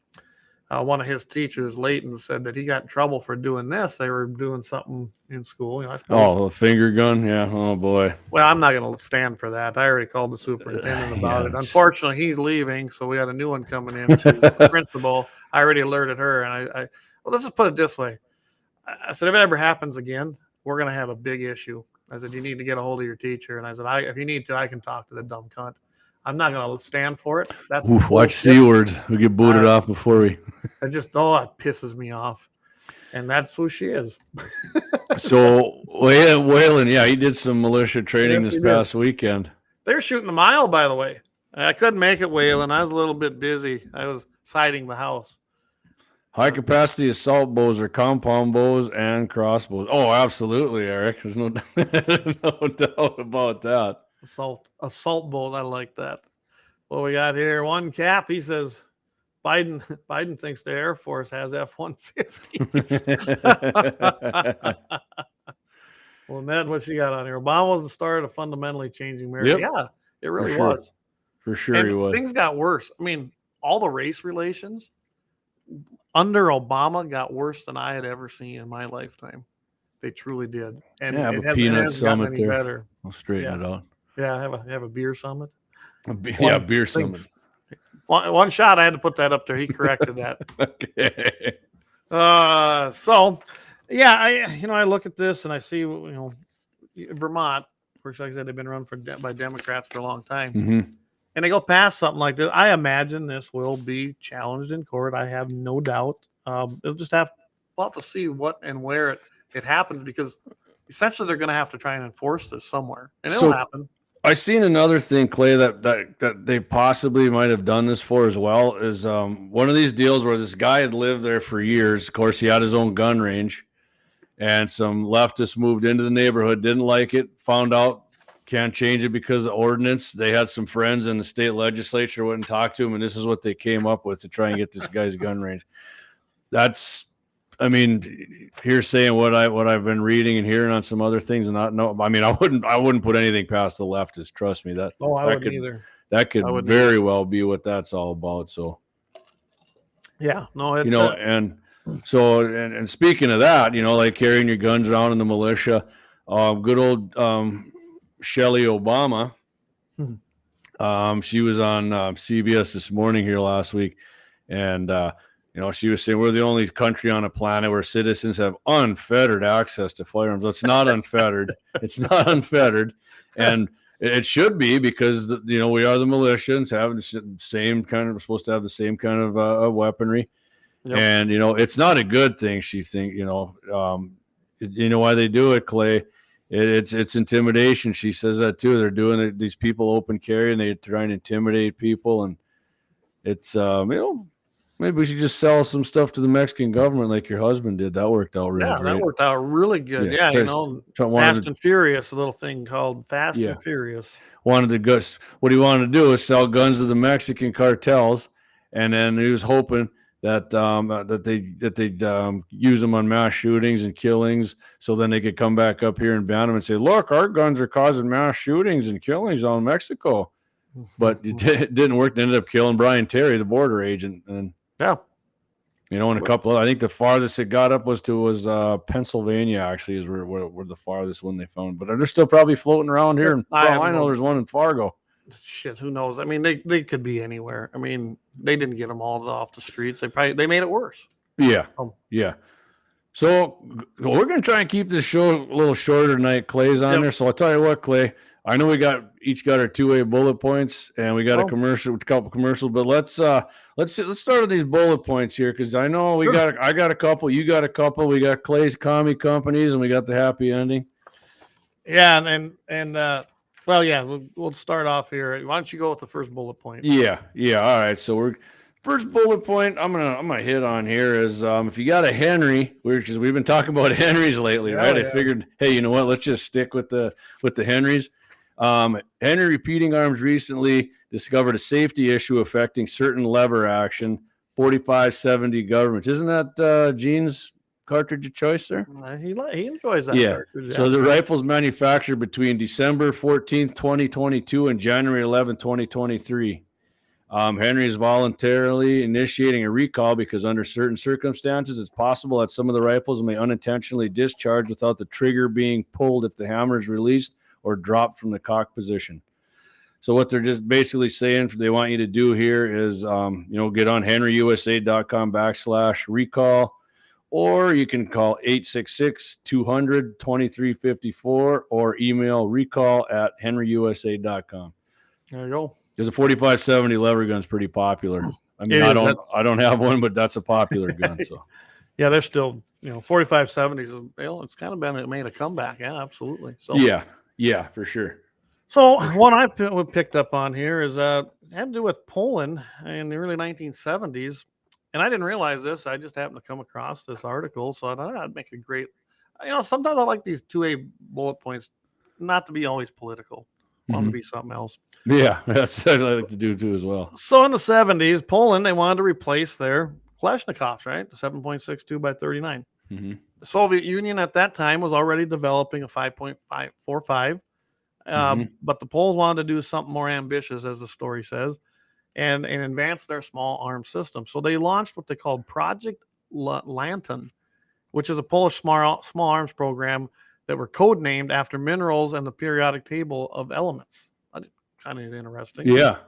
One of his teachers, Leighton, said that he got in trouble for doing this. They were doing something in school. A finger gun? Yeah. Oh, boy. Well, I'm not going to stand for that. I already called the superintendent about it. Unfortunately, he's leaving, so we got a new one coming in. She's the principal. I already alerted her, and well, let's just put it this way. I said, if it ever happens again, we're going to have a big issue. I said, you need to get a hold of your teacher. And I said, if you need to, I can talk to the dumb cunt. I'm not going to stand for it. That's watch C-word. We get booted off before we. It pisses me off. And that's who she is. So, Whalen, he did some militia training this past weekend. They were shooting a mile, by the way. I couldn't make it, Whalen. I was a little bit busy. I was siding the house. High-capacity assault bows are compound bows and crossbows. Oh, absolutely, Eric. There's no doubt about that. Assault bows. I like that. What we got here? One cap. He says Biden thinks the Air Force has F-150s. Well, Ned, what you got on here? Obama was the start of fundamentally changing America. Yep. Yeah, it really was. For sure, and he was. Things got worse. All the race relations under Obama got worse than I had ever seen in my lifetime. They truly did. And have a peanut summit there. Better. I'll straighten it out. Yeah, have a beer summit. Beer summit. One shot. I had to put that up there. He corrected that. Okay. I look at this and I see, Vermont, of course, like I said, they've been run by Democrats for a long time. Mm-hmm. And they go past something like this. I imagine this will be challenged in court. I have no doubt. We'll have to see what and where it happens, because essentially they're going to have to try and enforce this somewhere, and it'll happen. I seen another thing, Clay, that they possibly might have done this for as well, is one of these deals where this guy had lived there for years. Of course, he had his own gun range, and some leftists moved into the neighborhood, didn't like it, found out can't change it because of ordinance. They had some friends in the state legislature went and talked to him, and this is what they came up with to try and get this guy's gun range. That's, here's saying what I've been reading and hearing on some other things, and I wouldn't put anything past the leftists. Trust me. I wouldn't either. That could very well be what that's all about. So, yeah, no, it's, and so, and speaking of that, like carrying your guns around in the militia, good old Shelley Obama. She was on CBS this morning here last week, and You know, she was saying we're the only country on the planet where citizens have unfettered access to firearms. It's not unfettered. It's not unfettered, and it should be because you know we are the militia and having the same kind of. We're supposed to have the same kind of weaponry, and you know it's not a good thing. She think you know why they do it, Clay. It's intimidation. She says that too. They're doing it. These people open carry and they try and intimidate people, and it's you know. Maybe we should just sell some stuff to the Mexican government like your husband did. That worked out really great. That worked out really good. Yeah, you know, Fast and Furious, a little thing called Fast and Furious. What he wanted to do was sell guns to the Mexican cartels, and then he was hoping that they'd use them on mass shootings and killings, so then they could come back up here and ban them and say, "Look, our guns are causing mass shootings and killings on Mexico." But it didn't work. They ended up killing Brian Terry, the border agent, and you know, and a couple. I think the farthest it got up was Pennsylvania. Actually, is where the farthest one they found. But they're still probably floating around here. And I know there's one in Fargo. Shit, who knows? I mean, they could be anywhere. I mean, they didn't get them all off the streets. They made it worse. Yeah, yeah. So we're gonna try and keep this show a little shorter tonight. Clay's on there, so I'll tell you what, Clay. I know we each got our two-way bullet points, and we got a couple commercials. But let's start with these bullet points here, because I know I got a couple, you got a couple. We got Clay's commie companies, and we got the happy ending. Yeah, we'll start off here. Why don't you go with the first bullet point? Yeah. All right. So first bullet point I'm gonna hit on here is if you got a Henry, we've been talking about Henrys lately, right? I figured, hey, you know what? Let's just stick with the Henrys. Henry Repeating Arms recently discovered a safety issue affecting certain lever action 4570 governments. Isn't that Gene's cartridge of choice there? He enjoys that. Yeah. Cartridge. So the rifle's manufactured between December 14th, 2022 and January 11th, 2023. Henry is voluntarily initiating a recall because under certain circumstances, it's possible that some of the rifles may unintentionally discharge without the trigger being pulled if the hammer is released or dropped from the cock position. So what they're just basically saying they want you to do here is, get on henryusa.com/recall, or you can call 866-200-2354 or email recall@henryusa.com. There you go. Because the 4570 lever gun's pretty popular. I mean, I don't have one, but that's a popular gun. So yeah, they're still, 4570s. It's kind of made a comeback. Yeah, absolutely. So yeah, for sure. So one I picked up on here is had to do with Poland in the early 1970s, and I didn't realize this. I just happened to come across this article, so I thought I'd make a great. Sometimes I like these 2A bullet points, not to be always political. I want to be something else. Yeah, that's what I like to do too as well. So in the 70s, Poland, they wanted to replace their Kalashnikovs, right? The 7.62 by 39. Mm-hmm. The Soviet Union at that time was already developing a 5.545. But the Poles wanted to do something more ambitious, as the story says, and advance their small arms system. So they launched what they called Project Lanton, which is a Polish small arms program that were codenamed after minerals and the periodic table of elements. Kind of interesting. Yeah.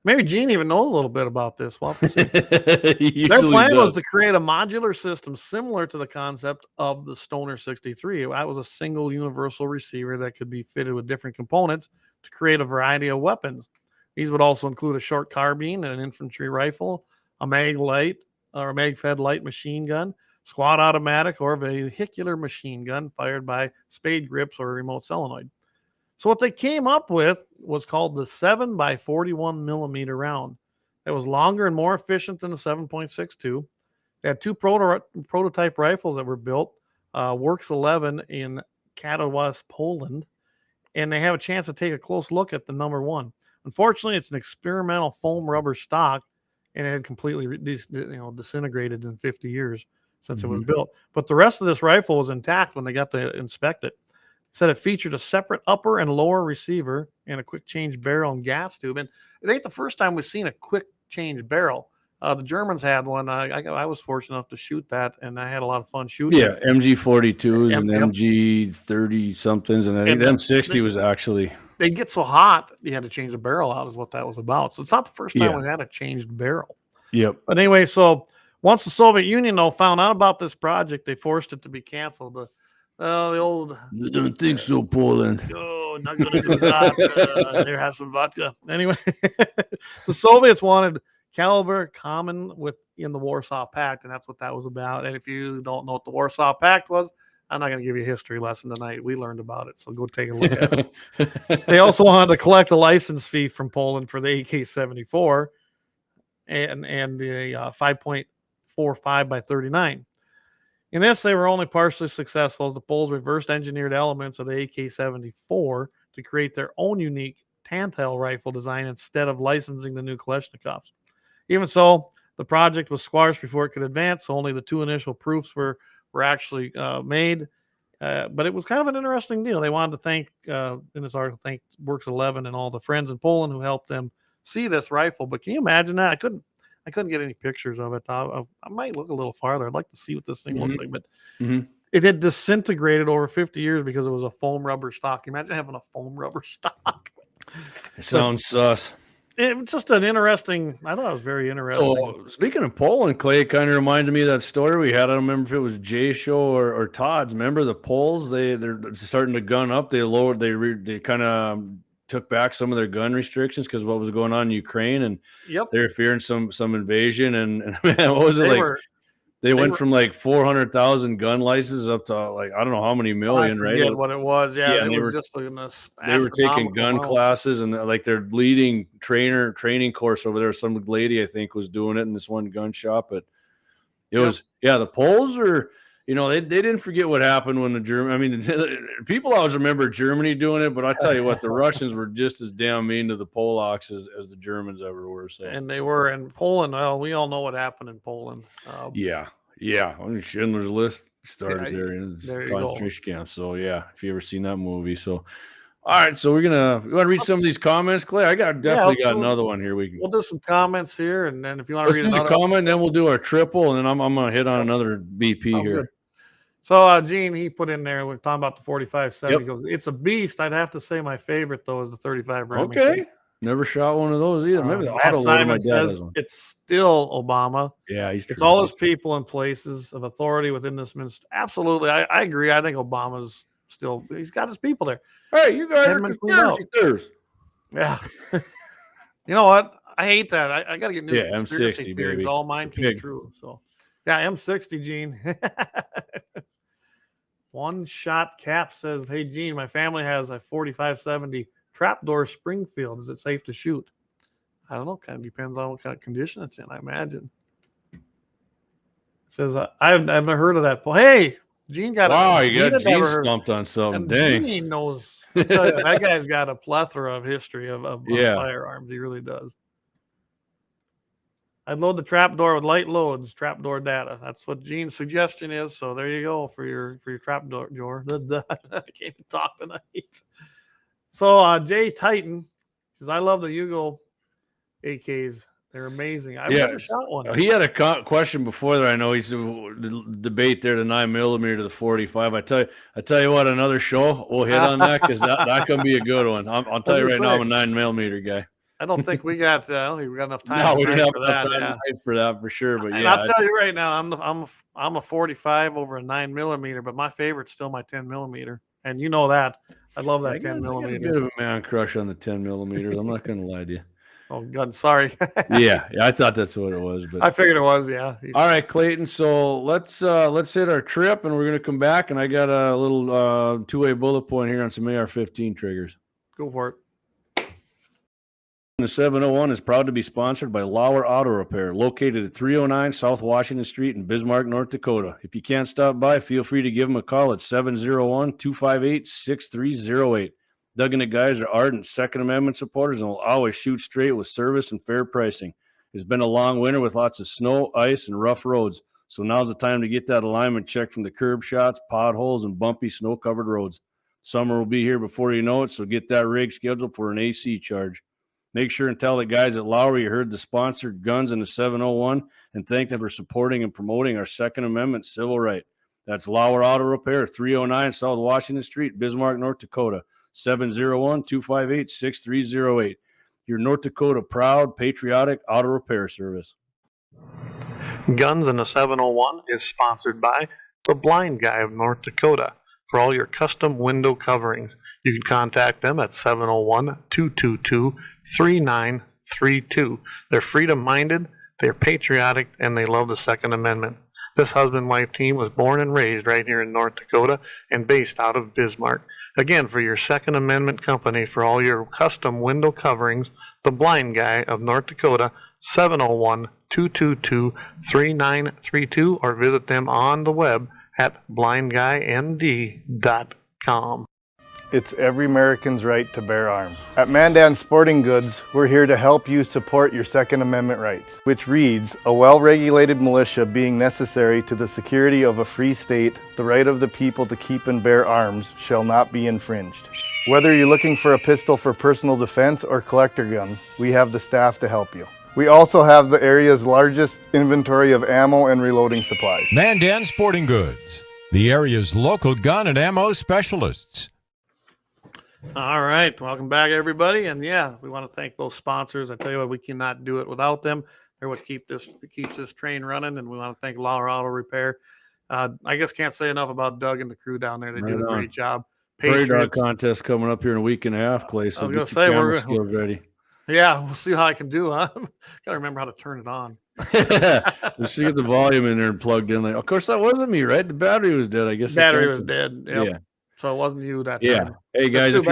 Maybe Gene even knows a little bit about this. We'll have to see. Their plan was to create a modular system similar to the concept of the Stoner 63. That was a single universal receiver that could be fitted with different components to create a variety of weapons. These would also include a short carbine, an infantry rifle, a mag-fed light machine gun, squad automatic, or vehicular machine gun fired by spade grips or a remote solenoid. So what they came up with was called the 7 by 41 millimeter round. It was longer and more efficient than the 7.62. They had two prototype rifles that were built, Works 11 in Katowice, Poland, and they have a chance to take a close look at the number one. Unfortunately, it's an experimental foam rubber stock, and it had completely disintegrated in 50 years since it was built. But the rest of this rifle was intact when they got to inspect it. Said it featured a separate upper and lower receiver and a quick change barrel and gas tube. And it ain't the first time we've seen a quick change barrel. The Germans had one. I was fortunate enough to shoot that, and I had a lot of fun shooting. Yeah, MG42s and MG30 somethings, and I think the M60 was actually. They get so hot, you had to change the barrel out, is what that was about. So it's not the first time we've had a changed barrel. Yep. But anyway, so Once the Soviet Union, though, found out about this project, they forced it to be canceled. The old, You don't think so, Poland? oh, not going to do that. There has some vodka. Anyway, the Soviets wanted caliber common in the Warsaw Pact, and that's what that was about. And if you don't know what the Warsaw Pact was, I'm not going to give you a history lesson tonight. We learned about it, so go take a look at it. They also wanted to collect a license fee from Poland for the AK-74 and the 5.45 by 39. In this, they were only partially successful as the Poles reversed engineered elements of the AK-74 to create their own unique Tantel rifle design instead of licensing the new Kalashnikovs. Even so, the project was squashed before it could advance, so only the two initial proofs were actually made. But it was kind of an interesting deal. They wanted to thank, in this article, thank Works 11 and all the friends in Poland who helped them see this rifle. But can you imagine that? I couldn't get any pictures of it. I might look a little farther. I'd like to see what this thing looked like. But it had disintegrated over 50 years because it was a foam rubber stock. Imagine having a foam rubber stock. It sounds sus. It was just an interesting. I thought it was very interesting. So speaking of Poland, Clay, it kind of reminded me of that story we had. I don't remember if it was Jay's show or Todd's. Remember the Poles? They're starting to gun up. They lowered. They kind of took back some of their gun restrictions because what was going on in Ukraine, and they're fearing some invasion. And man, what was it They went from like 400,000 gun licenses up to like I don't know how many million, right? What it was, it was just they were taking gun classes, and like their leading training course over there. Some lady I think was doing it in this one gun shop, but it was the Poles are. They didn't forget what happened when the German. I mean, people always remember Germany doing it, but I tell you what, the Russians were just as damn mean to the Polacks as the Germans ever were. So, and they were in Poland. Well, we all know what happened in Poland. Yeah. I mean, Schindler's List started there in concentration camp. So yeah, if you ever seen that movie, so. All right, so you want to read some of these comments, Clay? I definitely got another one here. We'll do some comments here, and then if you want to read another comment, then we'll do our triple, and then I'm going to hit on another BP here. Good. So Gene, he put in there, we're talking about the 45-70. He goes, it's a beast. I'd have to say my favorite, though, is the 35 Remington. Okay. Never shot one of those either. Maybe the auto Simon says it's still Obama. Yeah, it's all his people in places of authority within this ministry. Absolutely. I agree. I think Obama's still, he's got his people there. Hey, you guys are conspiracy theorists. Yeah. You know what? I hate that. I got to get new conspiracy theories. Baby. All mine came true. So, yeah, M60, Gene. One Shot Cap says, hey, Gene, my family has a 45-70 trapdoor Springfield. Is it safe to shoot? I don't know. Kind of depends on what kind of condition it's in, I imagine. Says, I've never heard of that. Hey, Gene got you got Gene stumped on something. Dang. Gene knows. That guy's got a plethora of history of firearms. He really does. I'd load the trapdoor with light loads, trapdoor data. That's what Gene's suggestion is. So there you go for your trapdoor. I can't even talk tonight. So Jay Titan says, I love the Yugo AKs. They're amazing. I've never shot one. He had a question before that. I know he's the debate there, the 9mm to the 45. I tell you what, another show we'll hit on that because that can be a good one. I'll tell you right now, I'm a 9mm guy. I don't think we got. I don't think we got enough time. No, we don't have enough time for that for sure. But I'll tell you right now, I'm a 45 over a 9mm, but my favorite's still my 10mm, and you know that. I love that 10mm. I got a bit of a man crush on the 10mm. I'm not going to lie to you. Oh God, sorry. yeah, I thought that's what it was, but I figured it was. Yeah. All right, Clayton. So let's hit our trip, and we're going to come back, and I got a little two-way bullet point here on some AR-15 triggers. Go for it. The 701 is proud to be sponsored by Lauer Auto Repair, located at 309 South Washington Street in Bismarck, North Dakota. If you can't stop by, feel free to give them a call at 701-258-6308. Doug and the guys are ardent Second Amendment supporters and will always shoot straight with service and fair pricing. It's been a long winter with lots of snow, ice, and rough roads, so now's the time to get that alignment checked from the curb shots, potholes, and bumpy snow-covered roads. Summer will be here before you know it, so get that rig scheduled for an AC charge. Make sure and tell the guys at Lauer you heard the sponsored guns in the 701 and thank them for supporting and promoting our Second Amendment civil right. That's Lauer Auto Repair, 309 South Washington Street, Bismarck, North Dakota, 701-258-6308. Your North Dakota proud, patriotic auto repair service. Guns in the 701 is sponsored by the Blind Guy of North Dakota. For all your custom window coverings, you can contact them at 701-222-3932. They're freedom-minded, they're patriotic, and they love the Second Amendment. This husband-wife team was born and raised right here in North Dakota and based out of Bismarck. Again, for your Second Amendment company, for all your custom window coverings, the Blind Guy of North Dakota, 701-222-3932, or visit them on the web at blindguynd.com. It's every American's right to bear arms. At Mandan Sporting Goods, we're here to help you support your Second Amendment rights, which reads, a well-regulated militia being necessary to the security of a free state, the right of the people to keep and bear arms shall not be infringed. Whether you're looking for a pistol for personal defense or collector gun, we have the staff to help you. We also have the area's largest inventory of ammo and reloading supplies. Mandan Sporting Goods, the area's local gun and ammo specialists. All right, welcome back, everybody. And yeah, we want to thank those sponsors. I tell you what, we cannot do it without them. They're what keeps this train running. And we want to thank Lauer Auto Repair. I guess can't say enough about Doug and the crew down there. They do a great job. Prairie dog contest coming up here in a week and a half, Clay. So I was going to say we're ready. Yeah, we'll see how I can do. Huh? Got to remember how to turn it on. Just to get the volume in there and plugged in. Like, of course, that wasn't me, right? The battery was dead. I guess the battery was dead. Yep. Yeah. So it wasn't you that yeah. time. Hey guys, if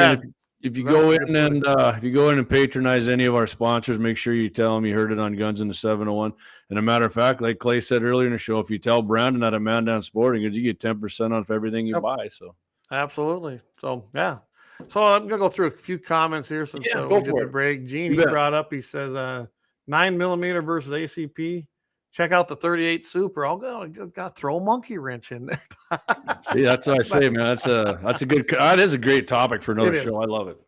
you go in and patronize any of our sponsors, make sure you tell them you heard it on Guns in the 701. And a matter of fact, like Clay said earlier in the show, if you tell Brandon at a Mandan Sporting Goods, you get 10% off everything you buy. So absolutely. So yeah. So I'm gonna go through a few comments here since we did the break. Gene, he brought up, he says 9mm versus ACP. Check out the 38 Super. I'll go throw a monkey wrench in there. See, that's what I say, man. That is a great topic for another show. I love it.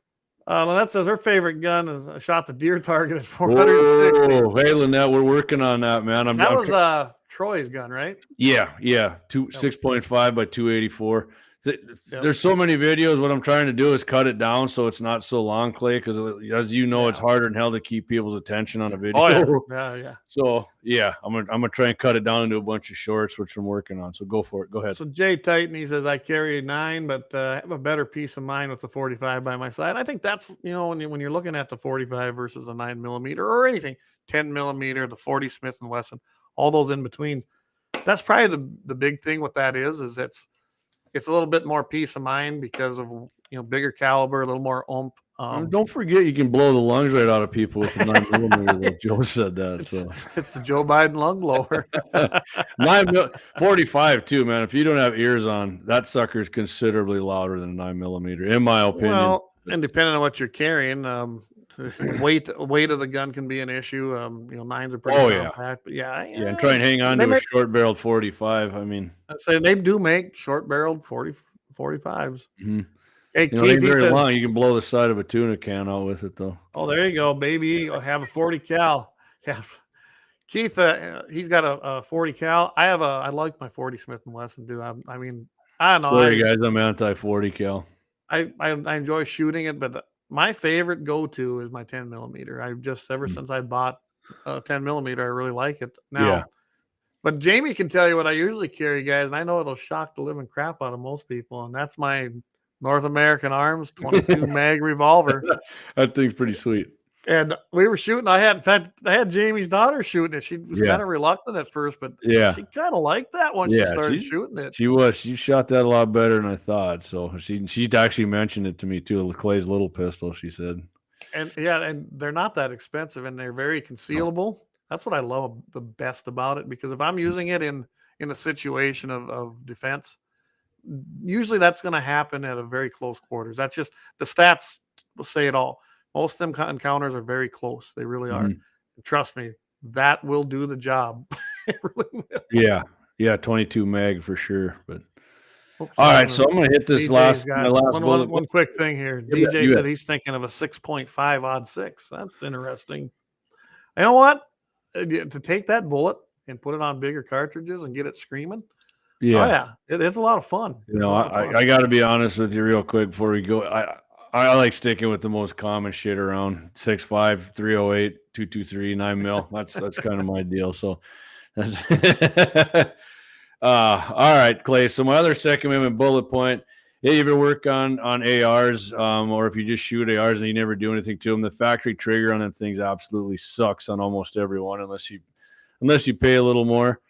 Lynette says her favorite gun is shot the deer target at 460. Oh, hey Lynette, we're working on that, man. That was Troy's gun, right? Yeah, 6.5 by 284. There's so many videos. What I'm trying to do is cut it down so it's not so long, Clay, because as you know, it's harder than hell to keep people's attention on a video. Oh, yeah. So I'm gonna try and cut it down into a bunch of shorts, which I'm working on. So go for it. Go ahead. So Jay Titan, he says, I carry a 9, but have a better peace of mind with the 45 by my side. I think that's, when you're looking at the 45 versus a 9mm or anything, 10mm, the 40 Smith & Wesson, all those in between. That's probably the big thing with that is it's a little bit more peace of mind because of bigger caliber, a little more oomph. Don't forget you can blow the lungs right out of people with a 9mm. Like Joe said that. It's the Joe Biden lung blower. 45 too, man. If you don't have ears on, that sucker is considerably louder than a 9mm, in my opinion. Well, and depending on what you're carrying, weight of the gun can be an issue. 9s are pretty compact, but and try and hang on to a short-barreled 45. I mean, I say they do make short-barreled 45s. Mm-hmm. Hey, Keith, ain't very long. You can blow the side of a tuna can out with it, though. Oh, there you go, baby. I have a 40 cal. Yeah, Keith, he's got a 40 cal. I like my 40 Smith & Wesson, dude. I don't know. Sorry, guys, I'm anti-40 cal. I enjoy shooting it, but my favorite go-to is my 10mm. I've just ever since I bought a 10mm, I really like it now. But Jamie can tell you what I usually carry, guys, and I know it'll shock the living crap out of most people, and that's my North American Arms 22 mag revolver. That thing's pretty sweet. And we were shooting. I had Jamie's daughter shooting it. She was kind of reluctant at first, but she kind of liked that when she started shooting it. She shot that a lot better than I thought. So she actually mentioned it to me too. Clay's little pistol, she said. And and they're not that expensive, and they're very concealable. That's what I love the best about it, because if I'm using it in a situation of defense, usually that's going to happen at a very close quarters. That's just the stats will say it all. Most of them encounters are very close. They really are. Trust me, that will do the job. It really will. Yeah, 22 mag for sure. But all right, so I'm going to hit this last bullet. One quick thing here. DJ said he's thinking of a 6.5 odd 6. That's interesting. You know what? To take that bullet and put it on bigger cartridges and get it screaming. It's a lot of fun. I got to be honest with you real quick before we go. I like sticking with the most common shit around 6.5, 308, 223, 9mm. That's kind of my deal. So All right, Clay. So my other Second Amendment bullet point: yeah, you ever work on ARs, or if you just shoot ARs and you never do anything to them, the factory trigger on them things absolutely sucks on almost everyone, unless you pay a little more.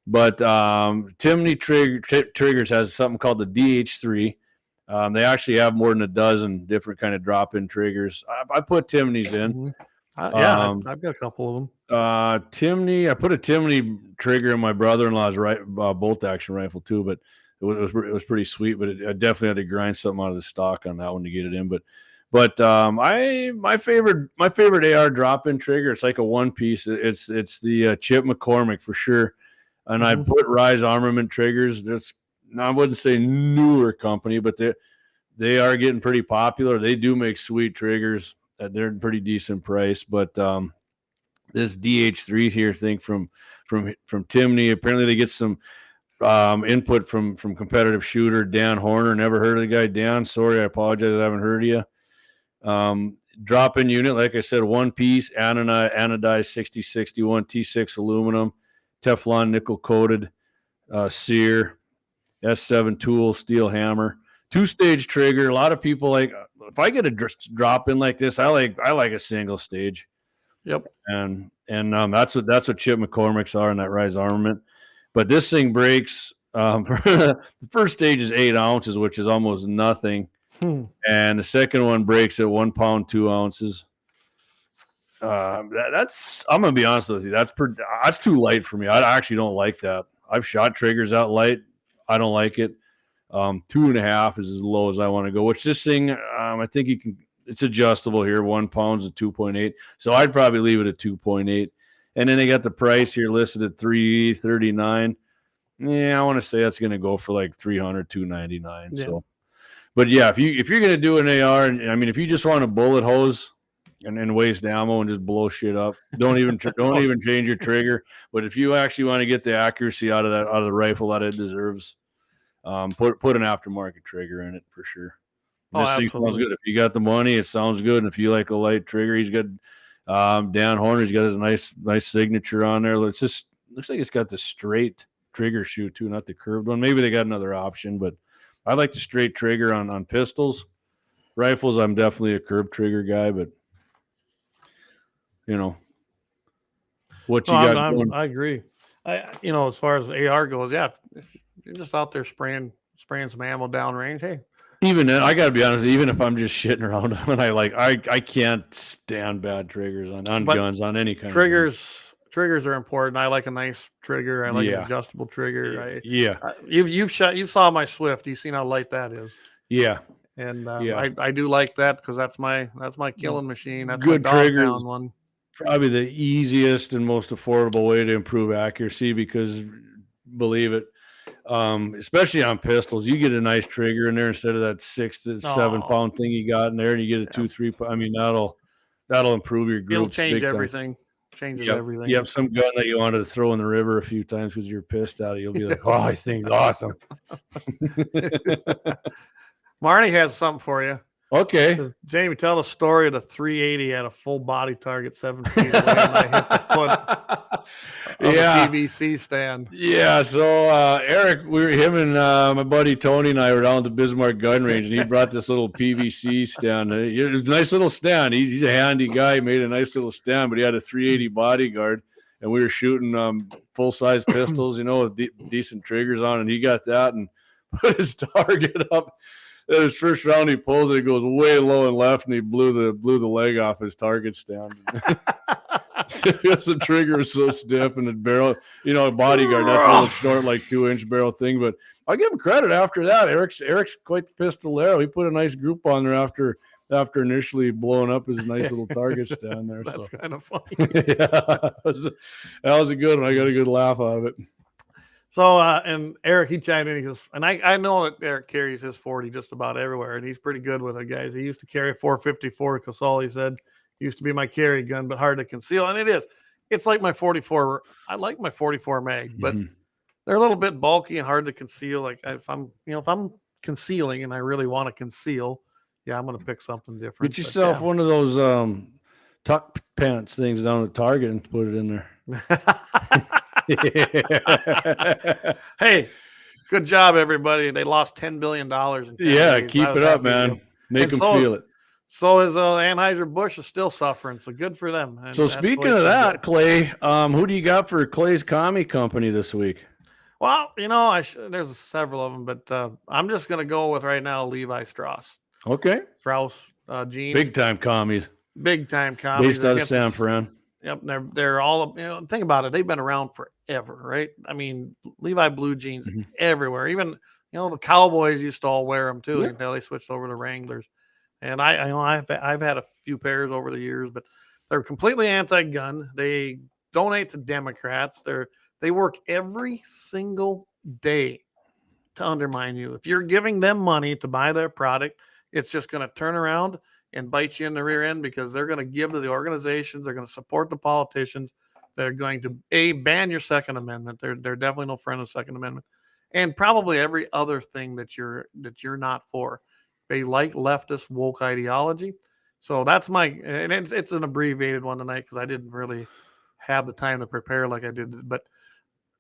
But Cmte triggers has something called the DH3. They actually have more than a dozen different kind of drop-in triggers. I put Cmtes in. I've got a couple of them. Cmte, I put a Cmte trigger in my brother-in-law's bolt action rifle too, but it was pretty sweet. But I definitely had to grind something out of the stock on that one to get it in. But my favorite AR drop-in trigger. It's like a one piece. It's the Chip McCormick for sure. And I put Rise Armament triggers. I wouldn't say newer company, but they are getting pretty popular. They do make sweet triggers. They're pretty decent price. But this DH3 here thing from Cmte, apparently they get some input from competitive shooter Dan Horner. Never heard of the guy, Dan. Sorry, I apologize. I haven't heard of you. Drop-in unit, like I said, one piece, anodized 6061 T6 aluminum, Teflon nickel coated, sear, S7 tool, steel hammer, 2-stage trigger. A lot of people like, if I get a drop in like this, I like a single stage. Yep. And that's what Chip McCormick's are in that Rise Armament. But this thing breaks. The first stage is 8 ounces, which is almost nothing. And the second one breaks at 1 pound, 2 ounces. That's, I'm gonna be honest with you, that's too light for me. I actually don't like that. I've shot triggers out light. I don't like it. 2.5 is as low as I want to go, which this thing, I think it's adjustable here. 1 pound is 2.8. So I'd probably leave it at 2.8. And then they got the price here listed at $339. Yeah, I want to say that's going to go for like $300, $299. Yeah. So, but yeah, if you're going to do an AR, and I mean, if you just want a bullet hose and waste ammo and just blow shit up, don't even change your trigger. But if you actually want to get the accuracy out of the rifle that it deserves, put an aftermarket trigger in it for sure. This thing sounds good. If you got the money, it sounds good. And if you like a light trigger, he's got Dan Horner. He's got his nice signature on there. Looks like it's got the straight trigger shoe too, not the curved one. Maybe they got another option, but I like the straight trigger on pistols. Rifles, I'm definitely a curved trigger guy, but you know what you got. I agree. As far as AR goes, yeah, if you're just out there spraying some ammo downrange, hey. Even then, I gotta be honest. Even if I'm just shitting around, when I can't stand bad triggers on guns, on any kind triggers. of triggers. Triggers are important. I like a nice trigger. I like an adjustable trigger. Yeah. You saw my Swift. You seen how light that is. Yeah. And I do like that because that's my killing machine. That's good my triggers. One. Probably the easiest and most affordable way to improve accuracy, because believe it, especially on pistols, you get a nice trigger in there instead of that 6 to 7 pound thing you got in there, and you get a 2-3 pound. I mean, that'll improve your groups. It'll change everything. Changes everything. You have some gun that you wanted to throw in the river a few times because you're pissed at it. You'll be like, "Oh, this thing's awesome." Marnie has something for you. Okay. Jamie, tell the story of the 380 at a full body target 7 feet away, and I hit the foot of the PVC stand. Yeah. So Eric, him and my buddy Tony and I were down at the Bismarck gun range, and he brought this little PVC stand. It was a nice little stand. He's a handy guy. He made a nice little stand, but he had a 380 bodyguard, and we were shooting full size pistols, with decent triggers on, and he got that and put his target up. In his first round, he pulls it. It goes way low and left, and he blew the leg off his target stand. The trigger was so stiff, and the barrel, a bodyguard, that's a little short, like 2-inch barrel thing. But I'll give him credit after that. Eric's quite the pistolero. He put a nice group on there after initially blowing up his nice little target stand there. That's kind of funny. That was a good one. I got a good laugh out of it. So, and Eric, he chimed in, he goes, and I know that Eric carries his 40 just about everywhere, and he's pretty good with it, guys. He used to carry a 454 Casal, he said. Used to be my carry gun, but hard to conceal. And it is. It's like my 44. I like my 44 mag, but they're a little bit bulky and hard to conceal. Like if I'm concealing and I really want to conceal, I'm going to pick something different. Get yourself one of those tuck pants things down at Target and put it in there. Hey, good job, everybody. They lost $10 billion in 10 Yeah, days. keep I was it up, happy with man. them. Make And them so- feel it. So is Anheuser-Busch is still suffering, so good for them. And So that's the speaking way it of should that, go. Clay, who do you got for Clay's commie company this week? Well, there's several of them, but I'm just going to go with right now Levi Strauss. Okay. Strauss jeans. Big time commies. Big time commies. Based out of against San the- Fran. Yep, they're all, think about it. They've been around forever, right? I mean, Levi blue jeans Mhm. everywhere. Even, the Cowboys used to all wear them too Yeah. until they switched over to Wranglers. And I've had a few pairs over the years, but they're completely anti-gun. They donate to Democrats. They work every single day to undermine you. If you're giving them money to buy their product, it's just going to turn around and bite you in the rear end because they're going to give to the organizations. They're going to support the politicians. They're going to ban your Second Amendment. They're definitely no friend of the Second Amendment, and probably every other thing that you're not for. They like leftist woke ideology. So that's and it's an abbreviated one tonight because I didn't really have the time to prepare like I did. But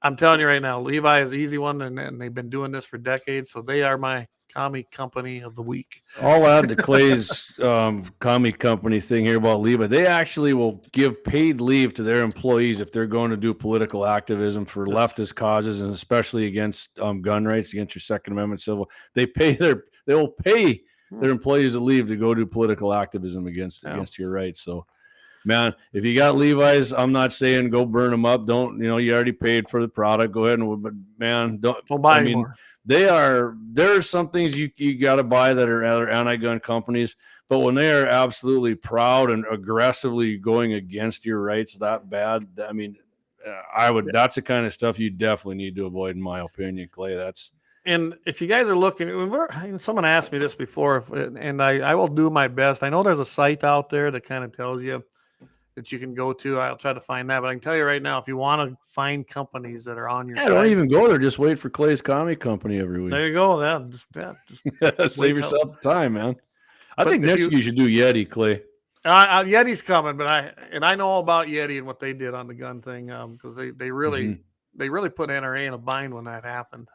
I'm telling you right now, Levi is the easy one, and they've been doing this for decades. So they are my commie company of the week. I'll add to Clay's commie company thing here about Levi. They actually will give paid leave to their employees if they're going to do political activism for leftist causes, and especially against gun rights, against your Second Amendment civil. They will pay their employees to leave to go do political activism against your rights. So, man, if you got Levi's, I'm not saying go burn them up. Don't, you already paid for the product. Go ahead but man, don't buy anymore. there are some things you got to buy that are other anti-gun companies, but when they are absolutely proud and aggressively going against your rights that bad, I mean, that's the kind of stuff you definitely need to avoid, in my opinion, Clay. And if you guys are looking, someone asked me this before, and I will do my best. I know there's a site out there that kind of tells you that you can go to. I'll try to find that, but I can tell you right now, if you want to find companies that are on your site, don't even go there. Just wait for Clay's commie company every week. There you go. Just Save yourself time, man. I think next week you should do Yeti, Clay. Yeti's coming, but I know all about Yeti and what they did on the gun thing because they really put NRA in a bind when that happened.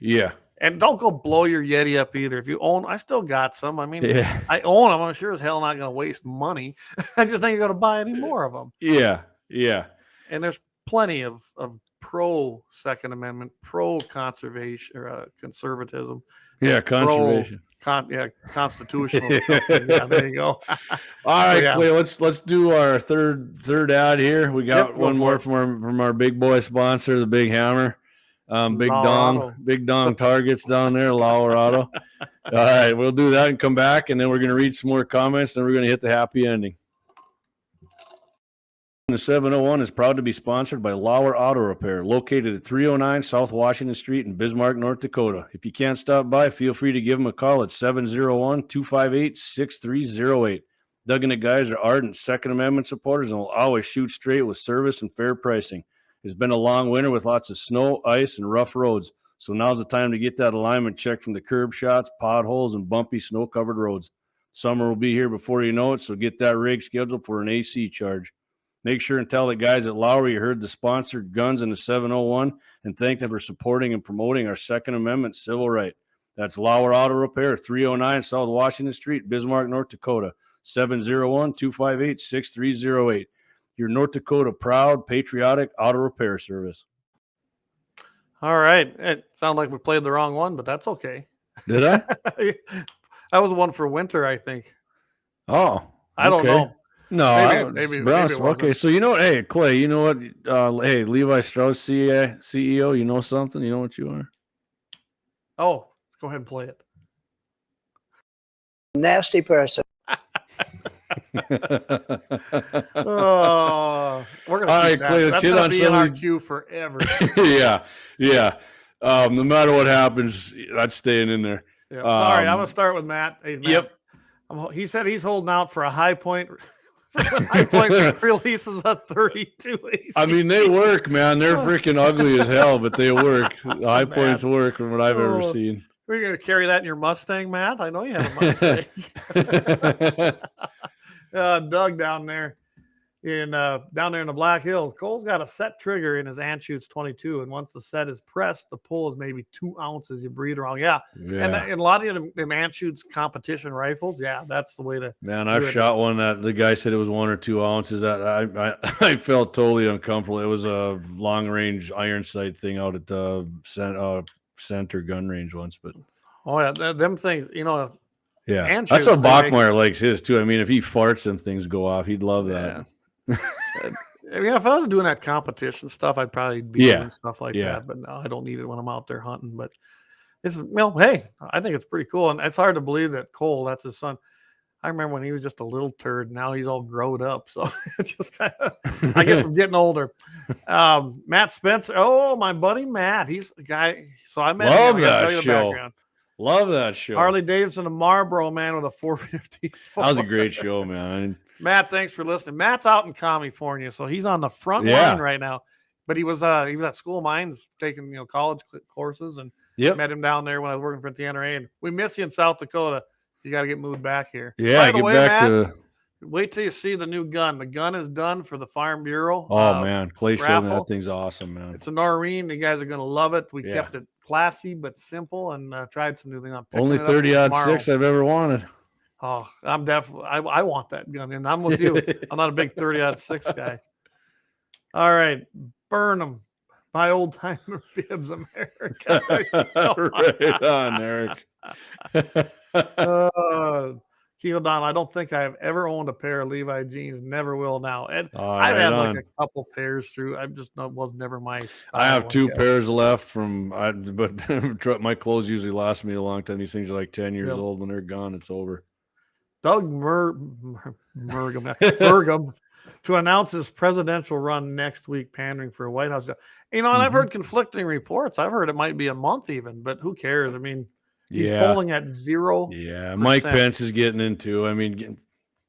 Yeah. And don't go blow your Yeti up either. If you own, I still got some. I mean, Yeah. I own them. I'm sure as hell not going to waste money. I just think you're going to buy any more of them. Yeah. Yeah. And there's plenty of pro Second Amendment, pro conservation or conservatism. Yeah, conservation. Constitutional. Yeah, there you go. All right, yeah. Clay, let's do our third ad here. We got one more from our big boy sponsor, the Big Hammer. Big dong targets down there, Colorado. All right, we'll do that and come back, and then we're going to read some more comments, and we're going to hit the happy ending. The 701 is proud to be sponsored by Lauer Auto Repair, located at 309 South Washington Street in Bismarck, North Dakota. If you can't stop by, feel free to give them a call at 701-258-6308. Doug and the guys are ardent Second Amendment supporters and will always shoot straight with service and fair pricing. It's been a long winter with lots of snow, ice, and rough roads, so now's the time to get that alignment checked from the curb shots, potholes, and bumpy snow-covered roads. Summer will be here before you know it, so get that rig scheduled for an AC charge. Make sure and tell the guys at Lowry you heard the sponsored Guns in the 701 and thank them for supporting and promoting our Second Amendment civil right. That's Lauer Auto Repair, 309 South Washington Street, Bismarck, North Dakota, 701-258-6308. Your North Dakota proud, patriotic auto repair service. All right. It sounded like we played the wrong one, but that's okay. Did I? That was one for winter, I think. Oh, I don't know. No, maybe okay, so you know, hey, Clay, you know what? Hey, Levi Strauss, CEO, you know something? You know what you are? Oh, go ahead and play it. Nasty person. Oh, we're gonna keep that. Clay, That's gonna be in our queue forever. yeah. No matter what happens, that's staying in there. Yeah. Sorry, I'm gonna start with Matt. Hey, Matt. Yep. He said he's holding out for a high point. High point releases a 32 AC. I mean, they work, man. They're freaking ugly as hell, but they work. High points work from what I've ever seen. We're gonna carry that in your Mustang, Matt. I know you have a Mustang. Doug down there. in down there in the Black Hills. Cole's got a set trigger in his Anschutz 22, and once the set is pressed, the pull is maybe 2 ounces. You breathe around, And a lot of them Anschutz competition rifles, that's the way to. Man, I've shot one that the guy said it was 1 or 2 ounces. I felt totally uncomfortable. It was a long range iron sight thing out at the center gun range once, but them things, Anschutz, that's what Bachmeyer likes his too. I mean, if he farts, them things go off. He'd love that. If I was doing that competition stuff, I'd probably be doing stuff like that. But no, I don't need it when I'm out there hunting. But hey, I think it's pretty cool, and it's hard to believe that Cole, that's his son. I remember when he was just a little turd. Now he's all grown up. So it's just kind of, I guess I'm getting older. Matt Spencer. Oh, my buddy Matt. He's the guy. So I met him. That show. Love that show. Harley Davidson and Marlboro, man, with a 450. That was a great show, man. Matt, thanks for listening. Matt's out in California, so he's on the front line right now. But he was at School of Mines taking college courses, and met him down there when I was working for the NRA. And we miss you in South Dakota. You got to get moved back here. Yeah, get back to. Wait till you see the new gun. The gun is done for the Farm Bureau. Oh man, Clay showed me that thing's awesome, man. It's a Noreen. You guys are gonna love it. We kept it classy but simple, and tried some new things. Only 30-06 I've ever wanted. Oh, I'm definitely. I want that gun, and I'm with you. I'm not a big 30-06 guy. All right, Burnham, my old timer bibs, America. Right on, Eric. Keel Don, I don't think I've ever owned a pair of Levi jeans. Never will now. And I've had like a couple pairs through. I just was never my style. I have 2 pairs left but my clothes usually last me a long time. These things are like 10 years old. When they're gone, it's over. Doug Burgum to announce his presidential run next week, pandering for a White House job. And I've heard conflicting reports. I've heard it might be a month even, but who cares? I mean, he's polling at 0%. Yeah, Mike Pence is getting into. I mean,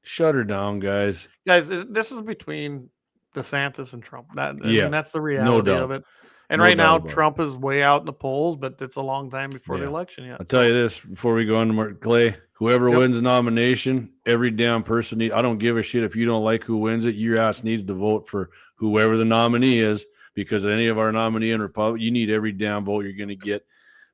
shut her down, guys. Guys, this is between DeSantis and Trump. And that's the reality of it. And right now, Trump is way out in the polls, but it's a long time before the election yet. I'll tell you this before we go on to Clay. Whoever wins the nomination, every damn person I don't give a shit if you don't like who wins it. Your ass needs to vote for whoever the nominee is, because any of our nominee in Republic, you need every damn vote you're going to get,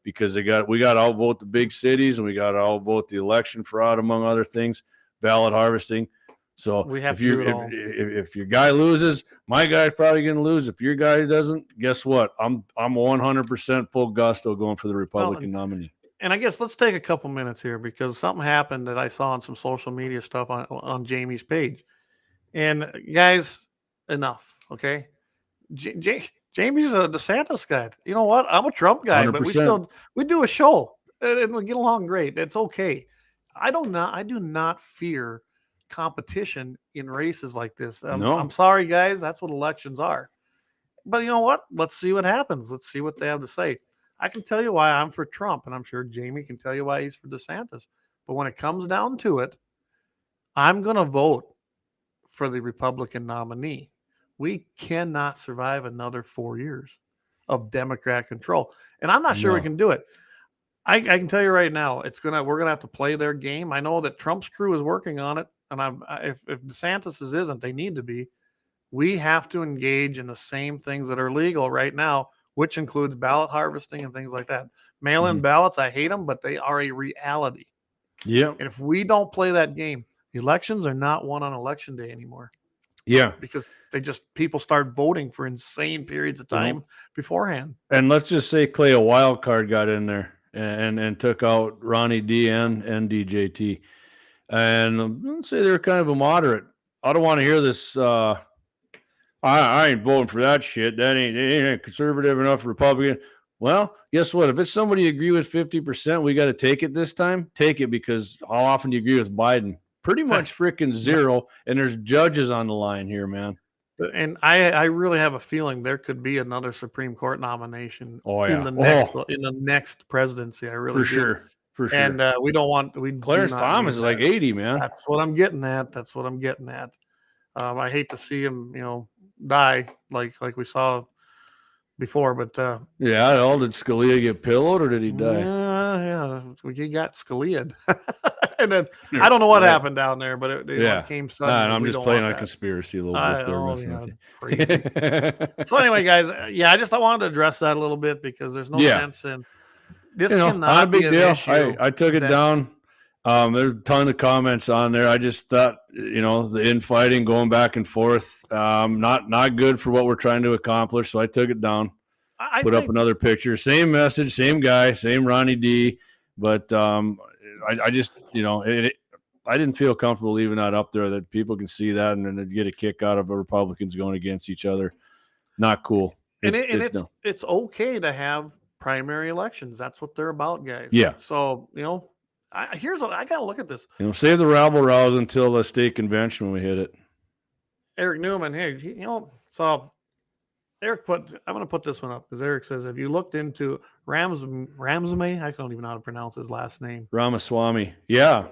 because we got to outvote the big cities, and we got to outvote the election fraud, among other things, ballot harvesting. So if your guy loses, my guy's probably going to lose. If your guy doesn't, guess what? I'm 100% full gusto going for the Republican nominee. And I guess let's take a couple minutes here, because something happened that I saw on some social media stuff on Jamie's page. And guys, enough, okay? Jamie's a DeSantis guy. You know what? I'm a Trump guy, 100%. But we do a show and we get along great. It's okay. I do not fear competition in races like this. No. I'm sorry, guys. That's what elections are. But you know what? Let's see what happens. Let's see what they have to say. I can tell you why I'm for Trump, and I'm sure Jamie can tell you why he's for DeSantis. But when it comes down to it, I'm going to vote for the Republican nominee. We cannot survive another 4 years of Democrat control. And I'm not sure we can do it. I can tell you right now, we're gonna have to play their game. I know that Trump's crew is working on it, and if DeSantis isn't, they need to be. We have to engage in the same things that are legal right now, which includes ballot harvesting and things like that. Mail-in ballots, I hate them, but they are a reality. Yeah. And if we don't play that game, the elections are not won on election day anymore. Yeah. Because people start voting for insane periods of time beforehand. And let's just say, Clay, a wild card got in there and took out Ronnie D and DJT. And let's say they're kind of a moderate. I don't want to hear this. I ain't voting for that shit. That ain't conservative enough Republican. Well, guess what? If it's somebody you agree with 50%, we got to take it this time. Take it, because how often do you agree with Biden? Pretty much freaking zero. And there's judges on the line here, man. And I really have a feeling there could be another Supreme Court nomination in the next presidency. I really do. For sure. And we don't want Clarence Thomas is like 80, man. That's what I'm getting at. I hate to see him, die like we saw before, but did Scalia get pillowed or did he die? Yeah, he got Scalia'd. And then I don't know what happened down there, but it came suddenly. Nah, and I'm We just don't playing want on that. conspiracy a little bit there. Oh, messing yeah, with crazy. you. So anyway, guys, I wanted to address that a little bit because there's no sense in this not a cannot be big an deal. issue. I took it that- down. There's a ton of comments on there. I just thought, the infighting going back and forth, not good for what we're trying to accomplish. So I took it down. I Put up think- another picture, same message, same guy, same Ronnie D. But I just, I didn't feel comfortable leaving that up there that people can see that and then get a kick out of Republicans going against each other. Not cool. It's okay to have primary elections. That's what they're about, guys. Yeah. So, here's what I got to look at this. Save the rabble rouse until the state convention when we hit it. Eric Newman, hey, so Eric I'm going to put this one up because Eric says, have you looked into Ramsame? I don't even know how to pronounce his last name. Ramaswamy. Yeah.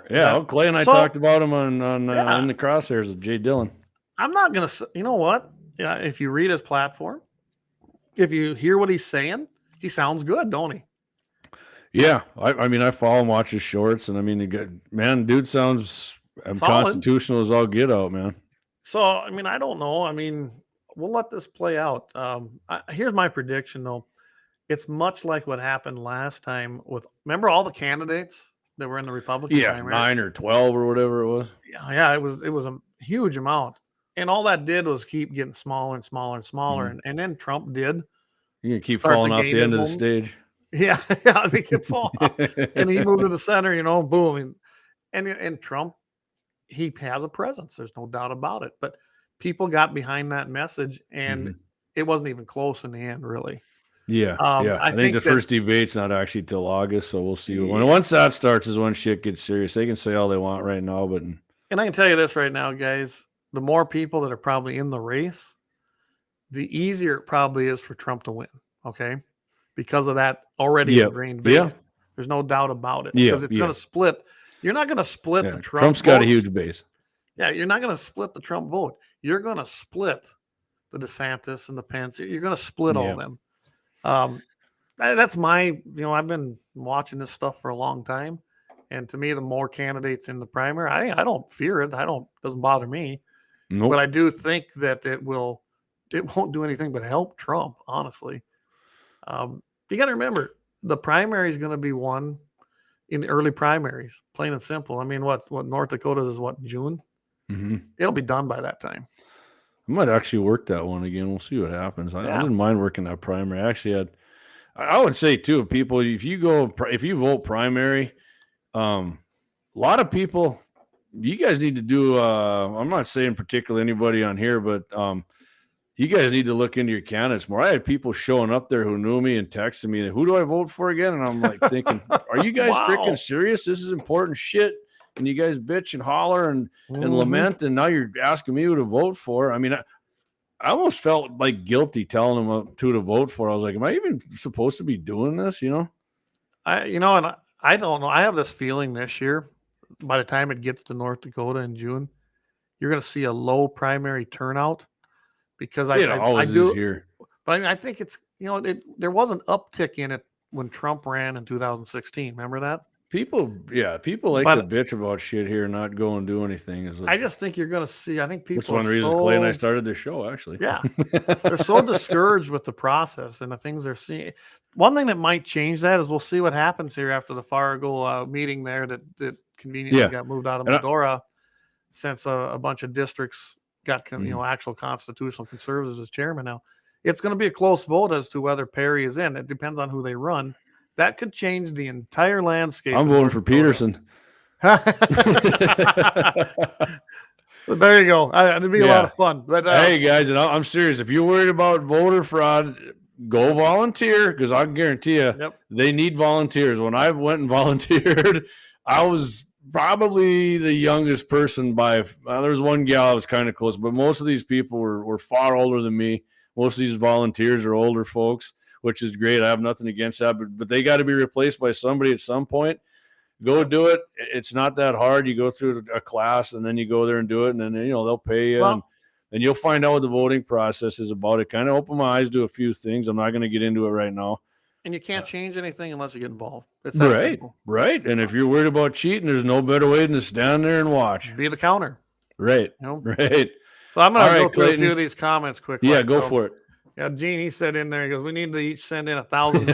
Clay and I talked about him on in the crosshairs with Jay Dillon. I'm not going to, you know what? Yeah, if you read his platform, if you hear what he's saying, he sounds good, don't he? Yeah. I mean, I follow him, watch his shorts, and dude sounds constitutional as all get out, man. So, I don't know. We'll let this play out. Here's my prediction, though. It's much like what happened last time remember all the candidates that were in the Republican primary? 9 or 12 or whatever it was. Yeah, it was a huge amount. And all that did was keep getting smaller and smaller and smaller. Mm-hmm. And then Trump did. You can keep falling off the end of the stage. Yeah, they kept falling off. And he moved to the center, boom. And Trump, he has a presence. There's no doubt about it. But people got behind that message, and it wasn't even close in the end, really. Yeah, I think the first debate's not actually till August, so we'll see. Once that starts is when shit gets serious. They can say all they want right now, but and I can tell you this right now, guys: the more people that are probably in the race, the easier it probably is for Trump to win. Okay, because of that already ingrained base. Yeah. There's no doubt about it. Yeah, because it's going to split. You're not going to split the Trump. Trump's got a huge base. Yeah, you're not going to split the Trump vote. You're going to split the DeSantis and the Pence. You're going to split all of them. That's my, I've been watching this stuff for a long time. And to me, the more candidates in the primary, I don't fear it. Doesn't bother me. Nope. But I do think that it won't do anything but help Trump, honestly. You got to remember, the primary is going to be won in the early primaries, plain and simple. What North Dakota's is June? Mm-hmm. It'll be done by that time. I might actually work that one again. We'll see what happens. I didn't mind working that primary. I actually I would say too, people, if you vote primary, a lot of people, you guys need to do, I'm not saying particularly anybody on here, but you guys need to look into your candidates more. I had people showing up there who knew me and texting me, who do I vote for again? And I'm like thinking, are you guys freaking serious? This is important shit. And you guys bitch and holler and lament, and now you're asking me who to vote for. I almost felt like guilty telling them who to vote for. I was like, am I even supposed to be doing this? And I don't know. I have this feeling this year, by the time it gets to North Dakota in June, you're going to see a low primary turnout because I do here. But I think it's, there was an uptick in it when Trump ran in 2016. Remember that? People like to bitch about shit here and not go and do anything. I just think you're going to see, I think people. That's one reason Clay and I started this show, actually. Yeah. They're so discouraged with the process and the things they're seeing. One thing that might change that is we'll see what happens here after the Fargo meeting there that conveniently got moved out of Medora since a bunch of districts got, actual constitutional conservatives as chairman now. It's going to be a close vote as to whether Perry is in. It depends on who they run. That could change the entire landscape. I'm voting for Pederson. There you go. It'd be a lot of fun. But hey, guys, and I'm serious. If you're worried about voter fraud, go volunteer, because I can guarantee you they need volunteers. When I went and volunteered, I was probably the youngest person by there was one gal I was kind of close, but most of these people were far older than me. Most of these volunteers are older folks, which is great. I have nothing against that, but they got to be replaced by somebody at some point. Go do it. It's not that hard. You go through a class and then you go there and do it, and then they'll pay you, and you'll find out what the voting process is about. It kind of opened my eyes to a few things. I'm not going to get into it right now, And you can't change anything unless you get involved. It's that Right, simple. right. And if you're worried about cheating, there's no better way than to stand there and watch. Be the counter. Right, You know? right. So I'm going All to go right, through a Clayton. few of these comments quickly. Yeah, go for it. Yeah, Gene, he said in there, he goes, we need to each send in 1,000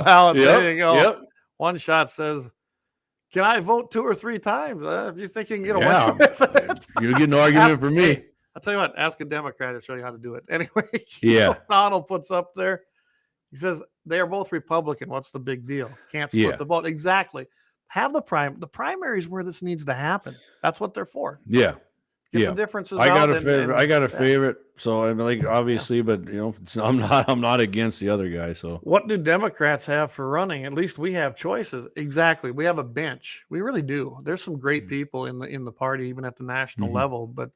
ballots. There you go. Yep. One shot says, can I vote 2 or 3 times? If you think you can get away Yeah. with it. You get an argument for me. Hey, I'll tell you what, ask a Democrat to show you how to do it. Anyway, Yeah. Donald puts up there, he says, they are both Republican. What's the big deal? Can't split Yeah. the vote. Exactly. Have the primaries where this needs to happen. That's what they're for. Yeah. Get Yeah. the differences I got out a and- favorite. and- I got a yeah. favorite. So I'm like, obviously, but you know, I'm not against the other guy. So What do Democrats have for running? At least we have choices. Exactly. We have a bench. We really do. There's some great people in the party, even at the national Mhm. level. But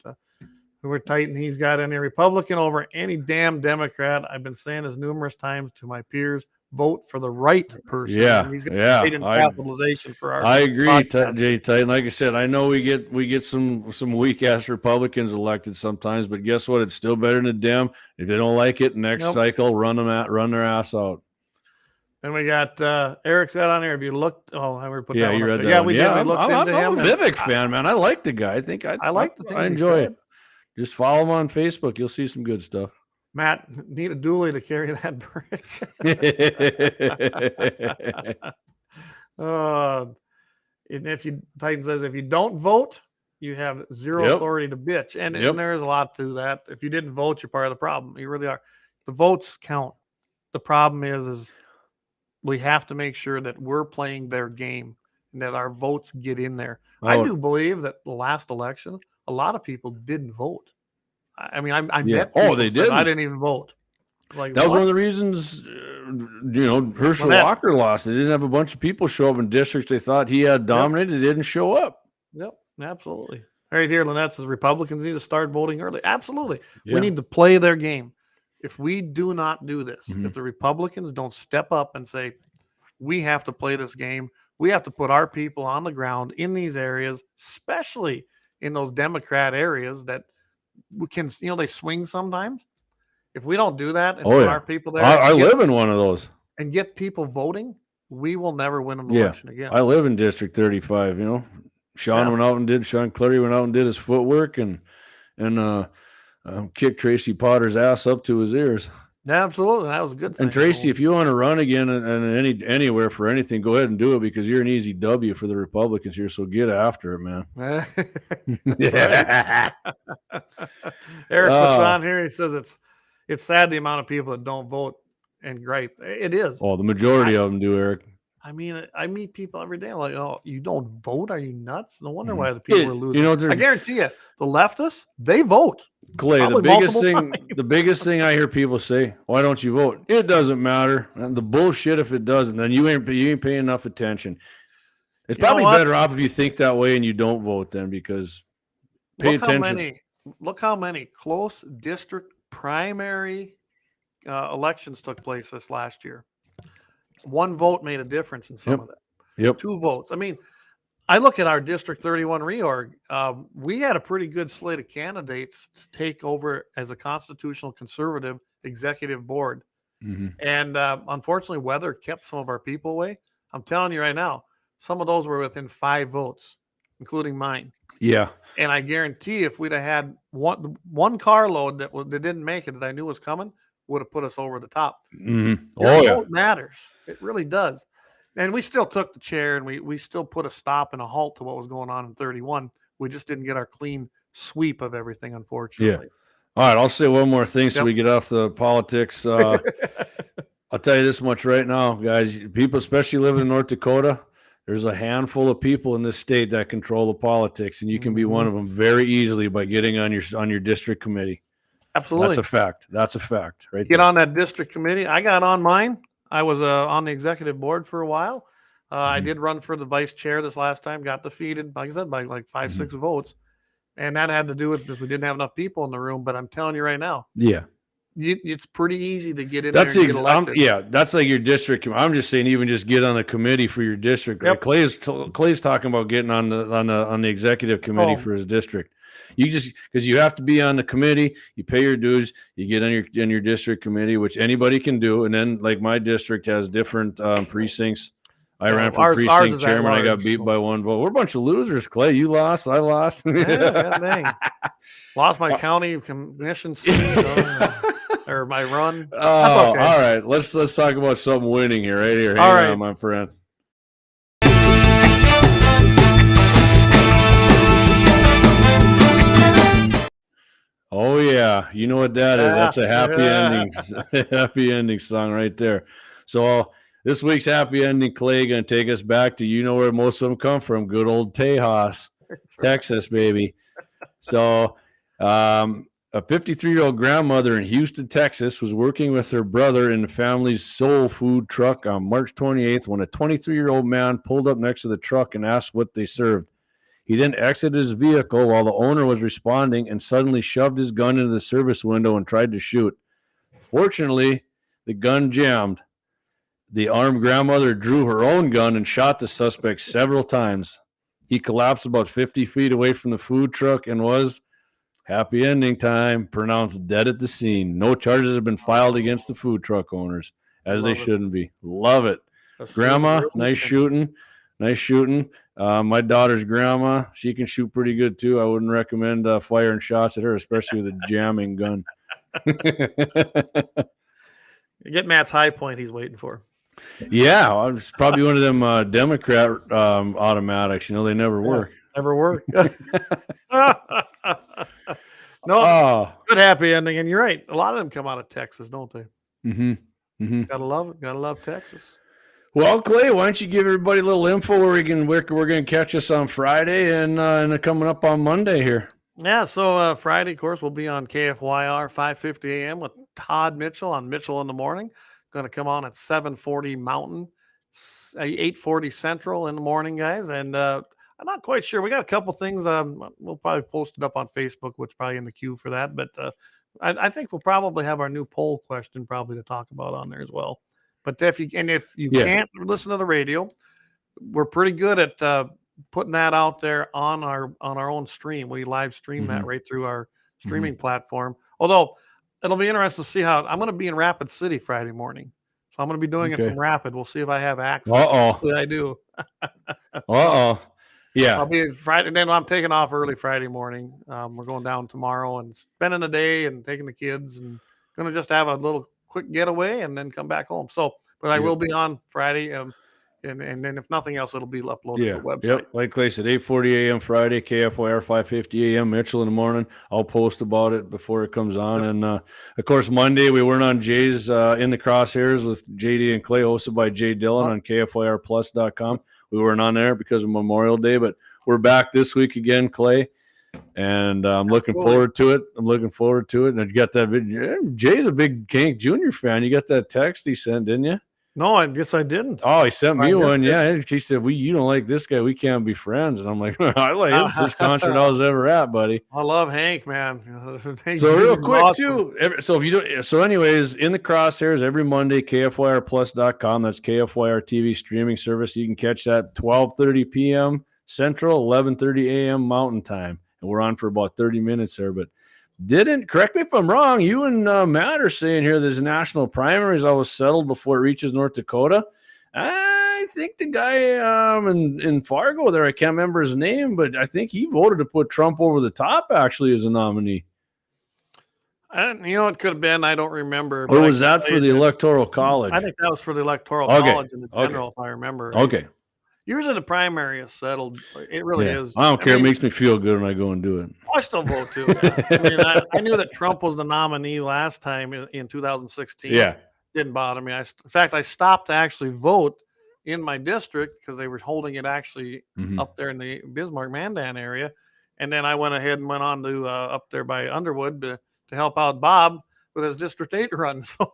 we're tight, and he's got any Republican over any damn Democrat. I've been saying this numerous times to my peers: vote for the right person. Yeah, And he's got yeah, right in I- capitalization for our. I agree, podcast. Jay Titan. Like I said, I know we get some weak ass Republicans elected sometimes, but guess what? It's still better than a Dem. If they don't like it, next Nope. cycle, run their ass out. And we got Eric said on here. Have you looked? Oh, I already put Yeah, that one you up read there. that. Yeah, one. we did. We looked I'm into him. a and Vivek fan, man. I like the guy. I think I like the things I he enjoy said. it. Just follow him on Facebook. You'll see some good stuff. Matt, need a dually to carry that brick. And if you Titan says if you don't vote, you have zero Yep. authority to bitch, and Yep. there is a lot to that. If you didn't vote, you're part of the problem. You really are. The votes count. The problem is we have to make sure that we're playing their game and that our votes get in there. I Oh. do believe that the last election, a lot of people didn't vote. I mean, I Yeah. met Oh, people they that said, I didn't. didn't even vote. Like, That was what? one of the reasons, Herschel Well, that- Walker lost. They didn't have a bunch of people show up in districts they thought he had dominated. They didn't show up. Yep, absolutely. Right here, Lynette says Republicans need to start voting early. Absolutely. Yeah. We need to play their game. If we do not do this, Mhm. if the Republicans don't step up and say, we have to play this game, we have to put our people on the ground in these areas, especially in those Democrat areas that we can, they swing sometimes. If we don't do that and Oh, put yeah. our people there I and, live in one of those. get people voting, we will never win an Yeah. election again. I live in District 35. Sean Yeah. went out and did. Sean Clary went out and did his footwork and kicked Tracy Potter's ass up to his ears. Absolutely. That was a good thing. And Tracy, if you want to run again and anywhere for anything, go ahead and do it because you're an easy W for the Republicans here. So get after it, man. Yeah. Eric Oh. puts on here. He says it's sad the amount of people that don't vote and gripe. It is. Oh, the majority of them do, Eric. I mean, I meet people every day like, oh, you don't vote? Are you nuts? No wonder Mhm. why the people It- are losing. you know, I they're- guarantee you, the leftists, they vote. Clay, the Probably biggest multiple thing, the biggest thing I hear people say, why don't you vote? It doesn't matter. And the bullshit if it doesn't, then you ain't paying enough attention. It's You know probably what? better off if you think that way and you don't vote then because pay attention. Look how many close district primary elections took place this last year. One vote made a difference in some Yep. of that. Yep. 2 votes. I mean, I look at our District 31 reorg. We had a pretty good slate of candidates to take over as a constitutional conservative executive board. Mhm. And unfortunately, weather kept some of our people away. I'm telling you right now, some of those were within 5 votes, including mine. Yeah. And I guarantee if we'd have had one carload that didn't make it that I knew was coming, would have put us over the top. Mhm. Your Oh, yeah. vote matters. It really does. And we still took the chair and we still put a stop and a halt to what was going on in 31. We just didn't get our clean sweep of everything, unfortunately. All right. I'll say one more thing so Yep. we get off the politics. I'll tell you this much right now, guys. People, especially living in North Dakota, there's a handful of people in this state that control the politics, and you can be one of them very easily by getting on your district committee. Absolutely. That's a fact. That's a fact. Right. Get there. on that district committee. I got on mine. I was on the executive board for a while. I Mhm. did run for the vice chair this last time, got defeated, like I said, by like 5, Mhm. 6 votes. And that had to do with because we didn't have enough people in the room. But I'm telling you right now, Yeah. it's pretty easy to get in That's there and get elected. yeah, that's like your district. I'm just saying, even just get on the committee for your district. Yep. Clay's talking about getting on the executive committee for his district. You just because you have to be on the committee, you pay your dues, you get on your district committee, which anybody can do. And then, like my district has different precincts. I ran for precinct chairman. I got beat by 1 vote. We're a bunch of losers, Clay. You lost. I lost. Yeah, dang. Lost my county commission seat or my run. Oh, okay. All right. Let's talk about something winning here. Right here. All Hang right, on, my friend. Oh yeah, you know what that is. That's a happy ending, happy ending song right there. So this week's happy ending, Clay, gonna take us back to where most of them come from. Good old Tejas, Texas, baby. So a 53-year-old grandmother in Houston, Texas, was working with her brother in the family's soul food truck on March 28th when a 23-year-old man pulled up next to the truck and asked what they served. He then exited his vehicle while the owner was responding and suddenly shoved his gun into the service window and tried to shoot. Fortunately, the gun jammed. The armed grandmother drew her own gun and shot the suspect several times. He collapsed about 50 feet away from the food truck and was, happy ending time, pronounced dead at the scene. No charges have been filed against the food truck owners, as they shouldn't be. Love it. Grandma, nice shooting. Nice shooting. My daughter's grandma, she can shoot pretty good too. I wouldn't recommend firing shots at her, especially with a jamming gun. Get Matt's high point he's waiting for. Yeah, it's probably one of them Democrat automatics. They never work. Never work. No, good happy ending. And you're right. A lot of them come out of Texas, don't they? Mm-hmm. Mm-hmm. Gotta love it. Gotta love Texas. Well, Clay, why don't you give everybody a little info where we're going to catch us on Friday and coming up on Monday here. Yeah, so Friday, of course, we'll be on KFYR 5:50 a.m. with Todd Mitchell on Mitchell in the Morning. Going to come on at 7:40 Mountain, 8:40 Central in the morning, guys. And I'm not quite sure. We got a couple things. We'll probably post it up on Facebook, which is probably in the queue for that. But I think we'll probably have our new poll question probably to talk about on there as well. But if you can't listen to the radio, we're pretty good at putting that out there on our own stream. We live stream that right through our streaming platform. Although it'll be interesting to see how I'm going to be in Rapid City Friday morning, so I'm going to be doing it from Rapid. We'll see if I have access. Hopefully I do. Yeah, I'll be Friday. Then I'm taking off early Friday morning. We're going down tomorrow and spending the day and taking the kids and going to just have a little quick getaway and then come back home. So, but I will be on Friday, and then if nothing else, it'll be uploaded to the website. Yep. Like Clay said, 8:40 a.m. Friday, KFYR 5:50 a.m. Mitchell in the morning. I'll post about it before it comes on. And of course, Monday we weren't on Jay's in the crosshairs with JD and Clay, hosted by Jay Dillon on KFYRplus.com. We weren't on there because of Memorial Day, but we're back this week again, Clay. And I'm looking forward to it. And I got that video. Jay's a big Kank Jr. fan. You got that text he sent, didn't you? No, I guess I didn't. Oh, he sent me one. Yeah, he said, you don't like this guy. We can't be friends. And I'm like, I like him. First concert I was ever at, buddy. I love Hank, man. So real quick, too. So anyways, in the crosshairs every Monday, KFYRplus.com. That's KFYR TV streaming service. You can catch that 12:30 p.m. Central, 11:30 a.m. Mountain Time. And we're on for about 30 minutes there, but correct me if I'm wrong, you and Matt are saying here there's national primaries always settled before it reaches North Dakota. I think the guy in Fargo there, I can't remember his name, but I think he voted to put Trump over the top actually as a nominee. It could have been. I don't remember. Or was that for the Electoral College? I think that was for the Electoral College in the general, if I remember. Okay. Usually the primary is settled. It really is. I don't care. It makes me feel good when I go and do it. I still vote too. I knew that Trump was the nominee last time in 2016. Yeah. Didn't bother me. In fact, I stopped to actually vote in my district because they were holding it actually up there in the Bismarck-Mandan area. And then I went ahead and went on to up there by Underwood to help out Bob with his District 8 run. So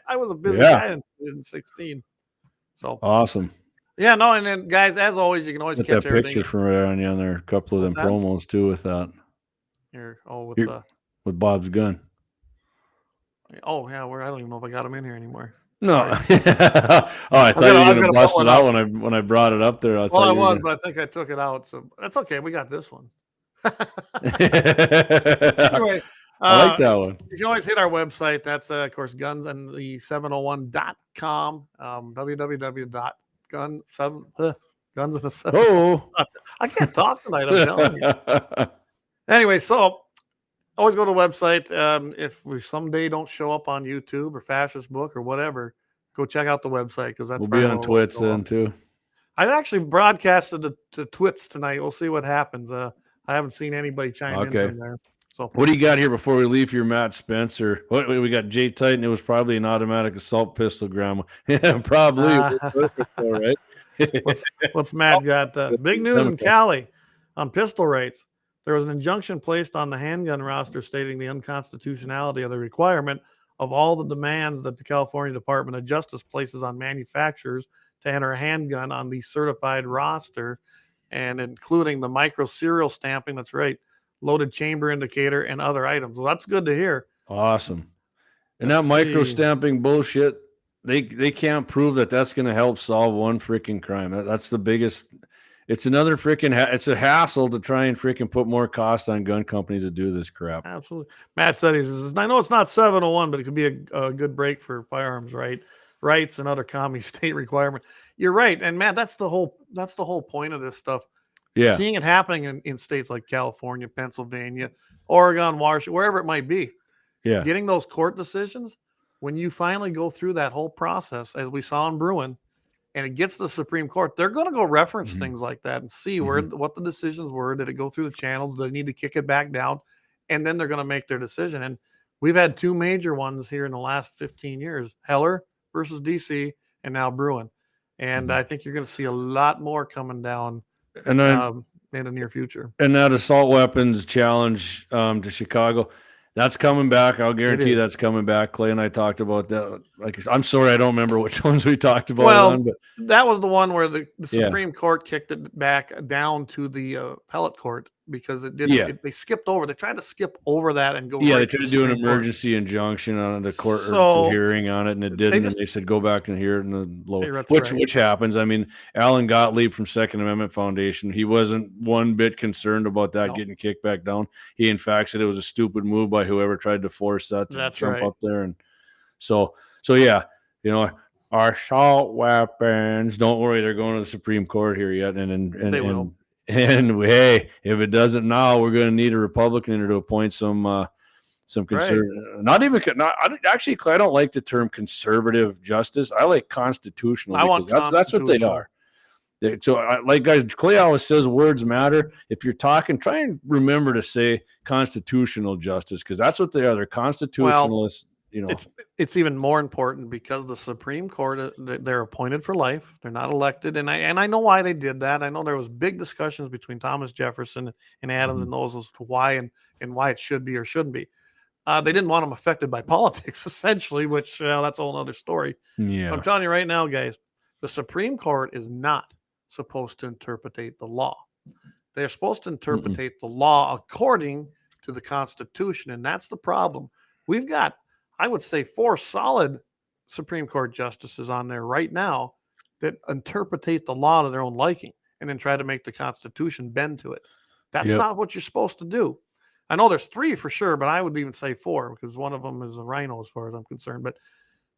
I was a busy guy in 2016. So awesome. Yeah, no, and then guys, as always, you can always get catch that everything. picture from right on there. A couple of them promos too with that. Here, with Bob's gun. Oh yeah, I don't even know if I got them in here anymore. No. Sorry. I thought you I were was gonna gonna bust put it one out up. when I brought it up there. I Well, thought I you were was, but I think I took it out, so that's okay. We got this one. gonna... Anyway, I like that one. you can always hit our website. That's of course gunsandthe701.com. Guns Oh. I can't talk tonight. I'm telling you. Anyway, so always go to the website. If we someday don't show up on YouTube or Fascist Book or whatever, go check out the website because that's We'll probably be on where we'll Twits go then up. too. I actually broadcasted to Twits tonight. We'll see what happens. I haven't seen anybody chime in Okay. from there. So What do you got here before we leave here, Matt Spencer? What we got? J Titan. It was probably an automatic assault pistol, Grandma. Yeah, probably. All right. what's Matt got? Big news in Cali on pistol rates. There was an injunction placed on the handgun roster stating the unconstitutionality of the requirement of all the demands that the California Department of Justice places on manufacturers to enter a handgun on the certified roster, and including the micro serial stamping. That's right. Loaded chamber indicator and other items. Well, that's good to hear. Awesome. And Let's that micro see. stamping bullshit, they can't prove that that's going to help solve one freaking crime. That's the biggest. It's another freaking. It's a hassle to try and freaking put more cost on gun companies to do this crap. Absolutely. Matt said, he says, I know it's not 701, but it could be a good break for firearms, right? Rights and other commie state requirements. You're right. And Matt, that's the whole point of this stuff. Yeah. Seeing it happening in states like California, Pennsylvania, Oregon, Washington, wherever it might be. Yeah. Getting those court decisions, when you finally go through that whole process, as we saw in Bruin, and it gets to the Supreme Court, they're going to go reference things like that and see what the decisions were. Did it go through the channels? Do they need to kick it back down? And then they're going to make their decision. And we've had two major ones here in the last 15 years, Heller versus DC, and now Bruin. And I think you're going to see a lot more coming down And then in the near future. and that assault weapons challenge to Chicago, that's coming back. I'll guarantee is. that's coming back. Clay and I talked about that. Like, I'm sorry, I don't remember which ones we talked about. Well, but that was the one where the Yeah. Supreme Court kicked it back down to the appellate court because it did. Yeah. They skipped over. They tried to skip over that and go. yeah, right they to tried the to do an Supreme Court. emergency injunction on the court So, or hearing on it, and it didn't. just- and they said go back and hear it in the lower, That's which right. which happens. I mean, Alan Gottlieb from Second Amendment Foundation, he wasn't one bit concerned about that No. getting kicked back down. He in fact said it was a stupid move by whoever tried to force that to That's jump right. up there, and so yeah, our assault weapons. Don't worry, they're going to the Supreme Court here yet, and They will. And hey, if it doesn't now, we're going to need a Republican to appoint some conservative. Actually, I don't like the term conservative justice. I like constitutional. I want that's what they are. Like guys, Clay always says words matter. If you're talking, try and remember to say constitutional justice because that's what they are. They're constitutionalists. It's even more important because the Supreme Court, they're appointed for life. They're not elected, and I know why they did that. I know there was big discussions between Thomas Jefferson and Adams and those as to why and why it should be or shouldn't be. They didn't want them affected by politics, essentially, which that's a whole other story. Yeah. I'm telling you right now, guys, the Supreme Court is not supposed to interpretate the law. They're supposed to interpretate the law according to the Constitution, and that's the problem. We've got, I would say, 4 solid Supreme Court justices on there right now that interpretate the law to their own liking and then try to make the Constitution bend to it. That's not what you're supposed to do. I know there's 3 for sure, but I would even say 4 because one of them is a rhino as far as I'm concerned. But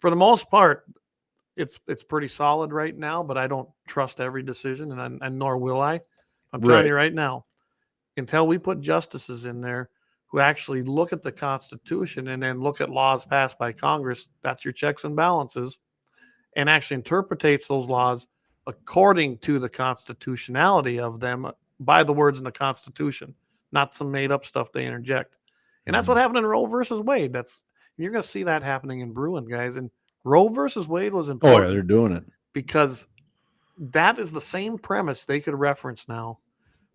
for the most part, it's pretty solid right now, but I don't trust every decision, and nor will I. I'm telling you right now, until we put justices in there who actually look at the Constitution and then look at laws passed by Congress, that's your checks and balances, and actually interpretates those laws according to the constitutionality of them by the words in the Constitution, not some made-up stuff they interject. And that's what happened in Roe versus Wade. You're going to see that happening in Bruin, guys. And Roe versus Wade was important. Oh, yeah, they're doing it. Because that is the same premise they could reference now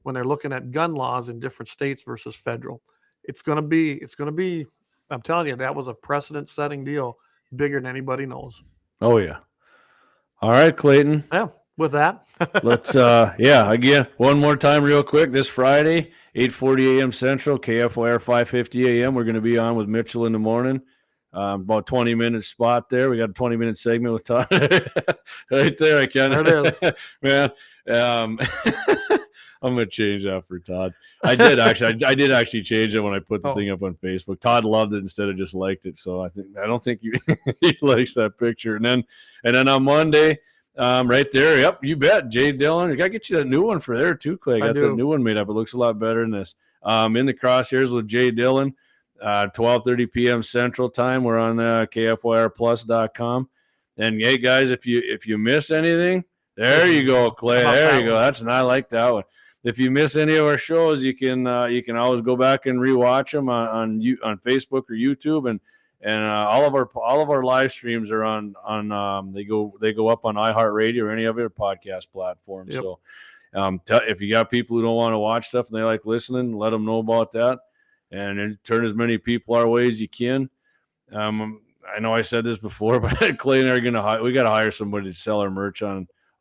when they're looking at gun laws in different states versus federal. It's going to be, I'm telling you, that was a precedent-setting deal, bigger than anybody knows. Oh, yeah. All right, Clayton. Yeah, with that. Let's, again, one more time real quick. This Friday, 8:40 a.m. Central, KFYR 550 a.m. We're going to be on with Mitchell in the morning. About 20-minute spot there. We got a 20-minute segment with Todd right there. I can. There it is. Man. I'm gonna change that for Todd. I did actually change it when I put the thing up on Facebook. Todd loved it instead of just liked it. So I don't think he likes that picture. And then on Monday, right there, yep, you bet, Jay Dillon. I gotta get you that new one for there too, Clay. I got that new one made up. It looks a lot better than this. In the crosshairs with Jay Dillon, 12:30 p.m. Central Time. We're on KFYRplus.com. And hey, guys, if you miss anything, there you go, Clay. There you go. I like that one. If you miss any of our shows, you can always go back and rewatch them on Facebook or YouTube, and all of our live streams are on they go up on iHeartRadio or any other podcast platforms. Yep. So if you got people who don't want to watch stuff and they like listening, let them know about that, and turn as many people our way as you can. I know I said this before, but Clay and I are we got to hire somebody to sell our merch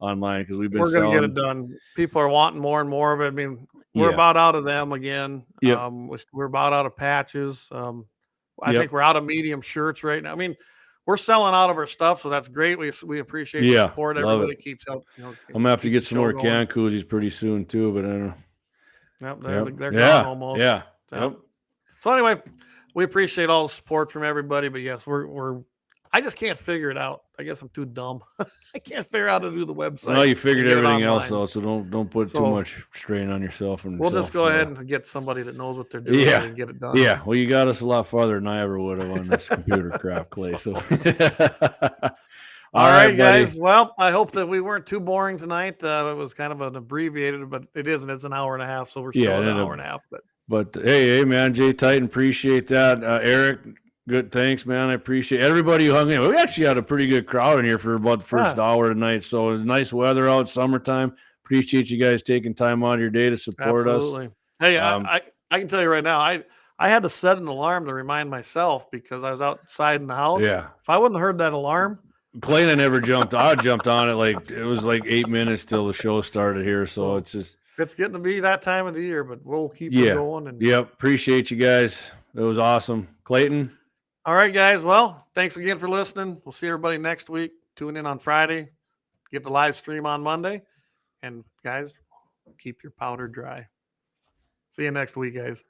online, because we're going to get it done. People are wanting more and more of it. I mean, we're about out of them again. Yep. We're about out of patches. I think we're out of medium shirts right now. I mean, we're selling out of our stuff, so that's great. We appreciate the support. Everybody keeps helping. I'm gonna have to get some more can koozies pretty soon too, but I don't know. Yep, they're gone almost. Yeah. So anyway, we appreciate all the support from everybody. But yes, I just can't figure it out. I guess I'm too dumb. I can't figure out how to do the website. No, you figured everything else though, so don't put too much strain on yourself. We'll just go ahead and get somebody that knows what they're doing and get it done. Yeah, well, you got us a lot farther than I ever would have on this computer crap, Clay. So, all right, guys. Well, I hope that we weren't too boring tonight. It was kind of an abbreviated, but it isn't. It's an hour and a half, so we're still an hour and a half. But hey, man, Jay Titan, appreciate that. Eric. Good, thanks, man. I appreciate everybody who hung in. We actually had a pretty good crowd in here for about the first hour tonight. So it's nice weather out, summertime. Appreciate you guys taking time out of your day to support us. Hey, I can tell you right now, I had to set an alarm to remind myself because I was outside in the house. Yeah. If I wouldn't have heard that alarm, Clay and I never jumped. I jumped on it it was like 8 minutes till the show started here. So it's getting to be that time of the year, but we'll keep it going. Yep. Appreciate you guys. It was awesome. Clayton. All right, guys. Well, thanks again for listening. We'll see everybody next week. Tune in on Friday. Get the live stream on Monday. And, guys, keep your powder dry. See you next week, guys.